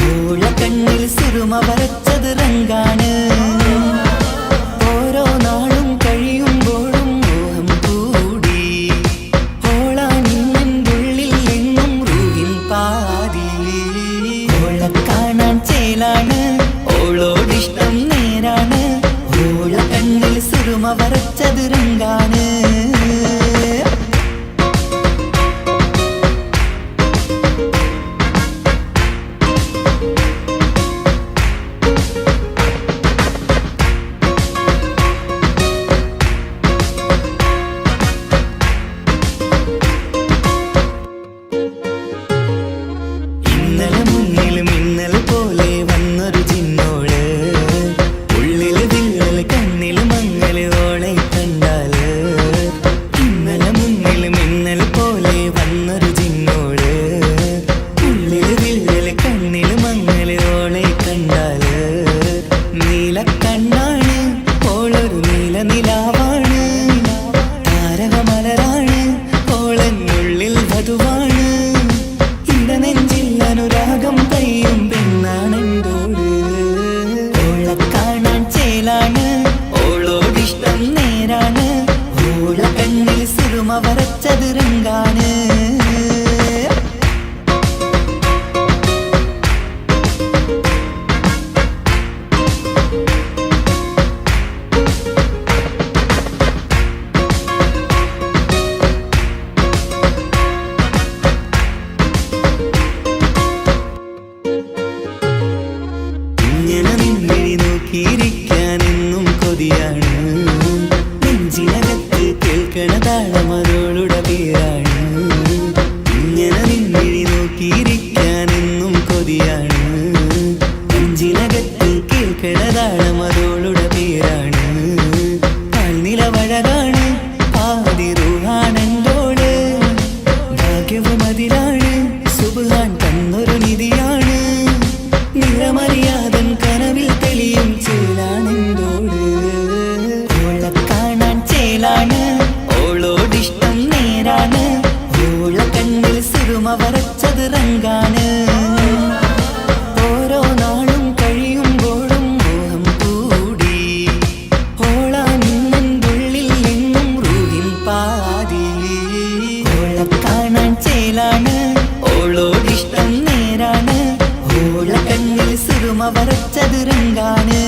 ഓള കണ്ണിൽ സിറുമ വരച്ചത് റങ്കാണ് ഓരോ നാളും കഴിയുമ്പോഴും മോഹം കൂടി ഓളാനിന്നുള്ളിൽ എന്നും റൂഹിൻ പാതി ഓളെ കാണാൻ ചേലാണ് ഓളോടിഷ്ടം നേരാണ് ഓള കണ്ണിൽ സിറുമ വരച്ചത് റങ്കാണ് ഇന്നലെ മുന്നിൽ മിന്നൽ പോലെ വന്നൊരു ചിന്നോള് ഉള്ളില് വിള്ളല് കണ്ണില് മങ്ങല് ഓളെ കണ്ടാല് ഇന്നലെ മുന്നിൽ മിന്നൽ പോലെ വന്നൊരു ചിന്നോള് ഉള്ളില് വിള്ളല് കണ്ണില് മങ്ങല് ഓളെ കണ്ടാല് നീല കണ്ണാണ് ഓളൊരു നീല നിലാവാണ് താരകമലരാണ് ഓളെന്നുള്ളിൽ വധുവാണ് നെഞ്ചിൽ അനുരാഗം പെയ്യും പെണ്ണാണെന്തോട് ഓളെ കാണാൻ ചേലാണ് ഓളോടിഷ്ടം നേരാണ് ഓള കണ്ണിൽ സിറുമ വരച്ചത് റങ്കാണ് നീയാണ്, സുബ്ഹാൻ തന്നൊരു നിധിയാണ്. നിറമറിയാതൻ കനവിൽ തെളിയും ചേലാണെന്തോട്. ഓളെ കാണാൻ ചേലാണ്, ഓളോടിഷ്ടം നേരാണ്. ഓള കണ്ണിൽ സുറുമ വരച്ചത് റങ്കാണ്. ഓരോ നാളും കഴിയുമ്പോഴും മോഹം കൂടി. ഓളാനിന്നുള്ളിൽ നിന്നും റൂഹിൻ പാതി. ഓളെ കാണാൻ ചേലാണ്, ഓളോടിഷ്ടം നേരാണ്. ഓള കണ്ണിൽ സുറുമ വരച്ചത് റങ്കാണ്.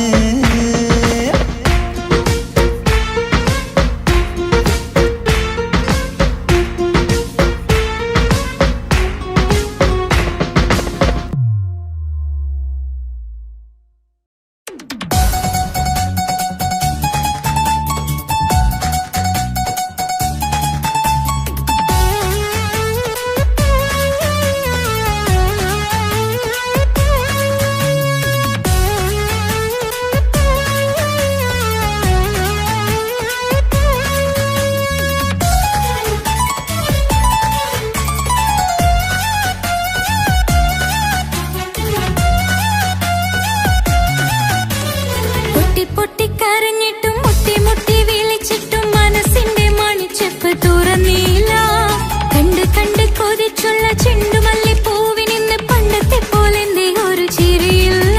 പൊട്ടിക്കരഞ്ഞിട്ടും മുട്ടി മുട്ടി വിളിച്ചിട്ടും മനസ്സിന്റെ മണിച്ചെപ്പ് തുറന്നില്ല. കണ്ട് കണ്ട് കൊതിച്ചുള്ള ചെണ്ടുമല്ലിപ്പൂവിനിന്ന് പണ്ടത്തെ പോലെ എന്തേ ഒരു ചിരിയില്ല.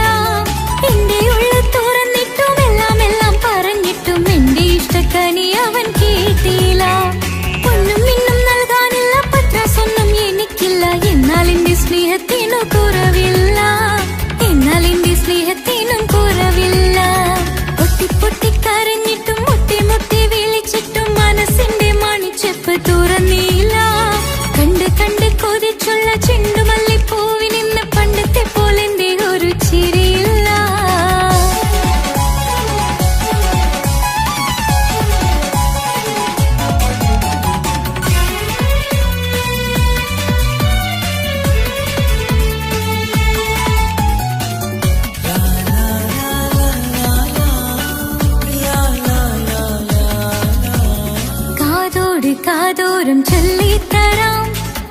എന്റെ ഉള്ളിൽ തുറന്നിട്ടും എല്ലാം എല്ലാം പറഞ്ഞിട്ടും എന്റെ ഇഷ്ടക്കനി അവൻ കേട്ടില്ല. ഒന്നും ഇന്നും നൽകാനില്ല, പത്രാസൊന്നും എനിക്കില്ല. എന്നാൽ എന്റെ സ്നേഹത്തിനു കുറവില്ല, എന്നാൽ എന്റെ സ്നേഹത്തിനും കുറവില്ല. പൊട്ടിക്കരഞ്ഞിട്ടും മുട്ടി മുട്ടി വിളിച്ചിട്ടും മനസ്സിന്റെ മണിച്ചെപ്പ് തുറന്നില്ല. കണ്ട് കണ്ട് കൊതിച്ചുള്ള ചെണ്ടുമല്ലിപ്പൂവിനിന്ന് പണ്ടത്തെ പോലെ എന്തേ ഒരു ചിരിയില്ല. കാതോരം ചൊല്ലിത്തരാം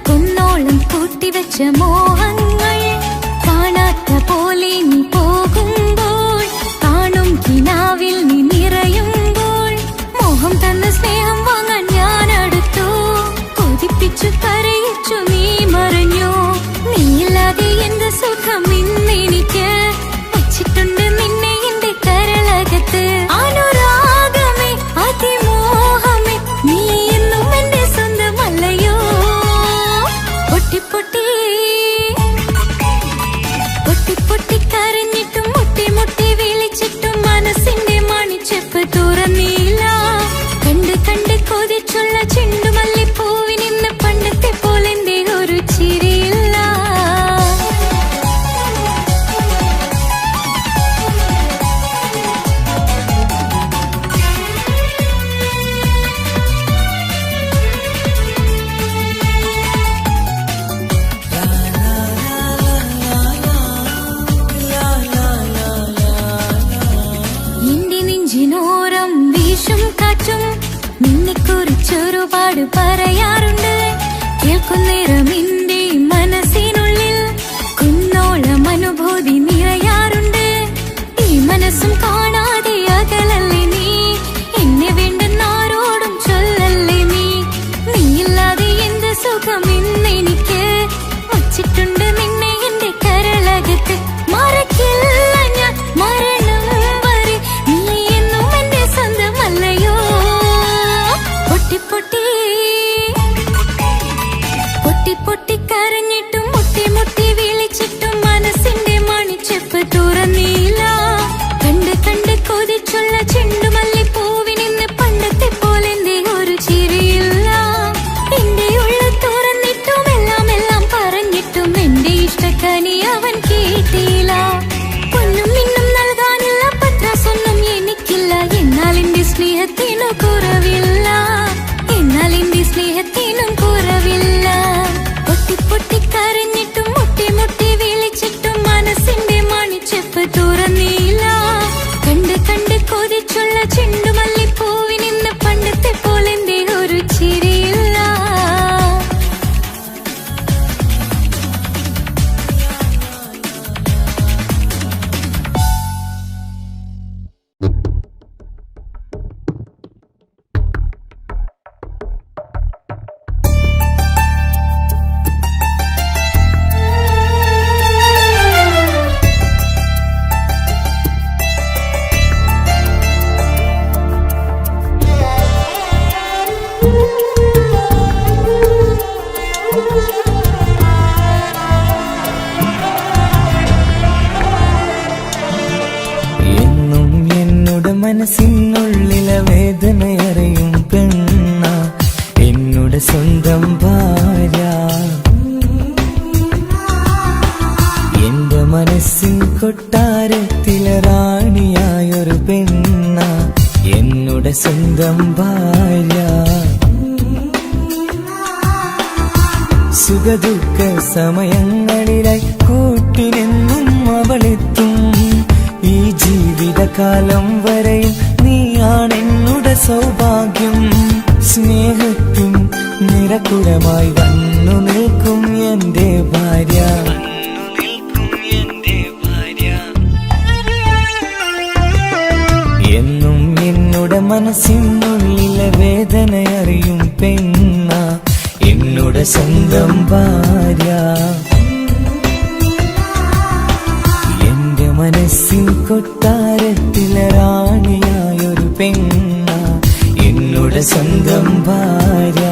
കുന്നോളം കൂട്ടിവെച്ച മോഹങ്ങൾ. കാണാത്ത പോലെ നീ പോകുമ്പോൾ, കാണും കിനാവിൽ നീ നിറയുമ്പോൾ, മോഹം തന്ന സ്നേഹം വാങ്ങാൻ ഞാൻ അടുത്തു. കൊതിപ്പിച്ചു കരയിച്ചു നീ മറഞ്ഞു. നീയില്ലാതെ എന്ത് സുഖം ഇന്നെനിക്ക്. വച്ചിട്ടുണ്ട് നിന്നെ എന്റെ കരളകത്ത്. അനുരാഗമേ അതിമോഹമേ നീ എന്നും എന്റെ സ്വന്തമല്ലയോ. പൊട്ടി പൊട്ടി കരഞ്ഞിട്ടും മുട്ടി മുട്ടി വിളിച്ചിട്ടും മനസ്സിന്റെ മണിച്ചെപ്പ് തുറന്നില്ല. കണ്ട് കണ്ട് കൊതിച്ചുള്ള ചെണ്ടുമല്ലിപ്പൂവിനിന്ന് പണ്ടത്തെ പോലെ എന്തേ ഒരു ചിരിയില്ല. എന്റെ നെഞ്ചിനോരം വീശും കാറ്റും നിന്നെക്കുറിച്ചൊരുപാട് പറയാറുണ്ട്. കേൾക്കുന്നേരം എന്റെ മനസ്സിനുള്ളിൽ കുന്നോളം അനുഭൂതി നിറയാറുണ്ട്. ഈ മനസ്സും കാണാതെ അകലല്ലേ നീ. എന്നെ വേണ്ടെന്നാരോടും ചൊല്ലല്ലേ നീ. നീയില്ലാതെ എന്ത് സുഖം ഇന്നെനിക്ക്. വച്ചിട്ടുണ്ട് നിന്നെ എന്റെ കരളകത്ത്. മറക്കില്ല ഞാൻ മരണം വരെ, നീ എന്നും എന്റെ സ്വന്തമല്ലയോ. പൊട്ടി പൊട്ടി മനസ്സിനുള്ളിലെ വേദനയറിയും പെണ്ണ എന്നുടെ സ്വന്തം ഭാര്യ. എന്റെ മനസ്സിൻ കൊട്ടാരത്തിലെ റാണിയായൊരു പെണ്ണ എന്നുടെ സ്വന്തം ഭാര്യ. സുഖദുഃഖ സമയങ്ങളിലായി കൂട്ടിനെന്നും അവളെത്തും. ഈ ജീവിതകാലം വരെയും നീയാണെന്നുടെ സൗഭാഗ്യം. സ്നേഹത്തിൻ നിറകുടമായി വന്നു നിൽക്കും എന്റെ ഭാര്യ. എന്നും എന്നുടെ മനസ്സിനുള്ളിലെ വേദനയറിയും പെണ്ണ എന്നുടെ സ്വന്തം ഭാര്യ. എന്റെ മനസ്സിൻ കൊട്ടാരത്തിലെ റാണിയായൊരു പെണ്ണ എന്നുടെ സ്വന്തം ഭാര്യ.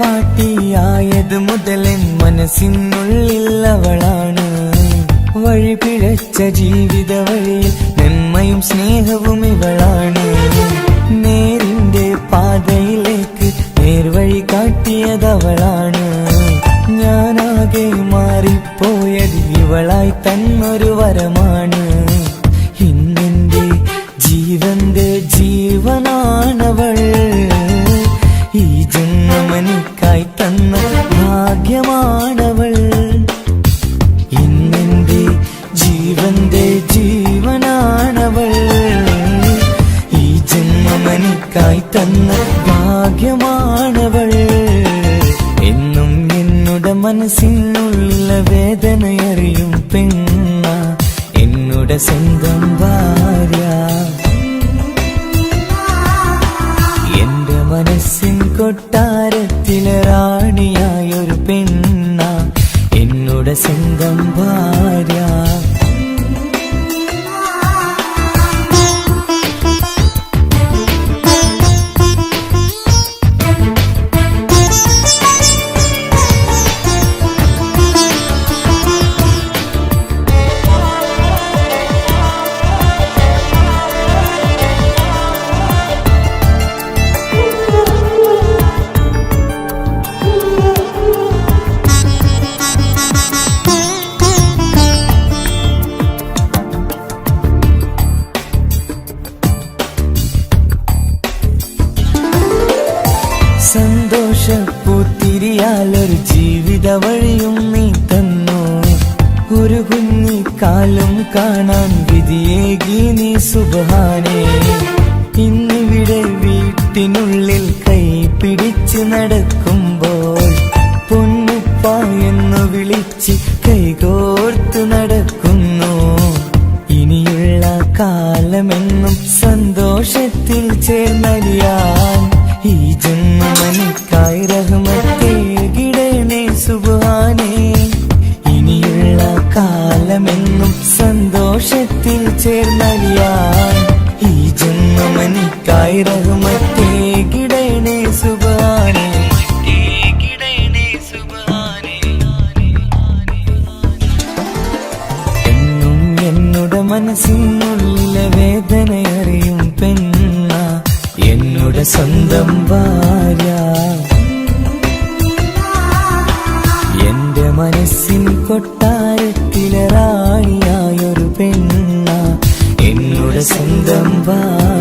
മണവാട്ടിയായത് മുതലൻ മനസ്സിനുള്ളിൽ അവളാണ്. വഴി പിഴച്ച ജീവിത വഴിയിൽ നന്മയും സ്നേഹവും ഇവളാണ്. നേരിന്റെ പാതയിലേക്ക് നേർവഴി കാട്ടിയതവളാണ്. ഞാനാകെ മാറിപ്പോയത് ഇവളായി തന്നൊരു വരമാണ്. ഇന്നെന്റെ ജീവന്റെ ജീവനാണവൾ. ഈ ജന്മനിക്കായി തന്ന ഭാഗ്യമാണവൾ. ഇന്നെന്റെ ജീവന്റെ ജീവനാണവൾ. ഈ ജന്മനിക്കായി തന്ന ഭാഗ്യമാണവൾ. എന്നും എന്നുടെ മനസ്സിനുള്ളിലെ വേദനയറിയും പെണ്ണ എന്നുടെ സ്വന്തം ഭാര്യ. എന്റെ മനസ്സിൻ കൊട്ടാരത്തിലെ റാണിയായൊരു പെണ്ണ എന്നുടെ സ്വന്തം ഭാര്യ. സന്തോഷപ്പൂത്തിരിയാലൊരു ജീവിത വഴിയും നീ തന്നു. ഒരു കുഞ്ഞിക്കാലം കാണാൻ വിധിയേകി നീ സുബ്ഹാനേ. ഇന്നിവിടെ വീട്ടിനുള്ളിൽ കൈ പിടിച്ച് നടക്കുമ്പോൾ പൊന്നുപ്പ എന്നു വിളിച്ച് കൈകോർത്ത് നടക്കുന്നു. ഇനിയുള്ള കാലമെന്നും സന്തോഷത്തിൽ ചേർന്നലിയാൻ ഈ ജന്മനിക്കായി റഹ്മത്തേകിടണേ സുബ്ഹാനേ. ഇനിയുള്ള കാലമെന്നും സന്തോഷത്തിൽ ചേർന്നലിയാൻ ഈ ജന്മനിക്കായി റഹ്മത്തേകിടണേ സുബ്ഹാനേ. എന്നും എന്നുടെ മനസ്സിനുള്ളിലെ വേദനയറിയും പെണ്ണ എന്നുടെ സ്വന്തം ഭാര്യ. എന്റെ മനസ്സിൻ കൊട്ടാരത്തിലെ റാണിയായൊരു പെണ്ണ എന്നുടെ സ്വന്തം ഭാര്യ.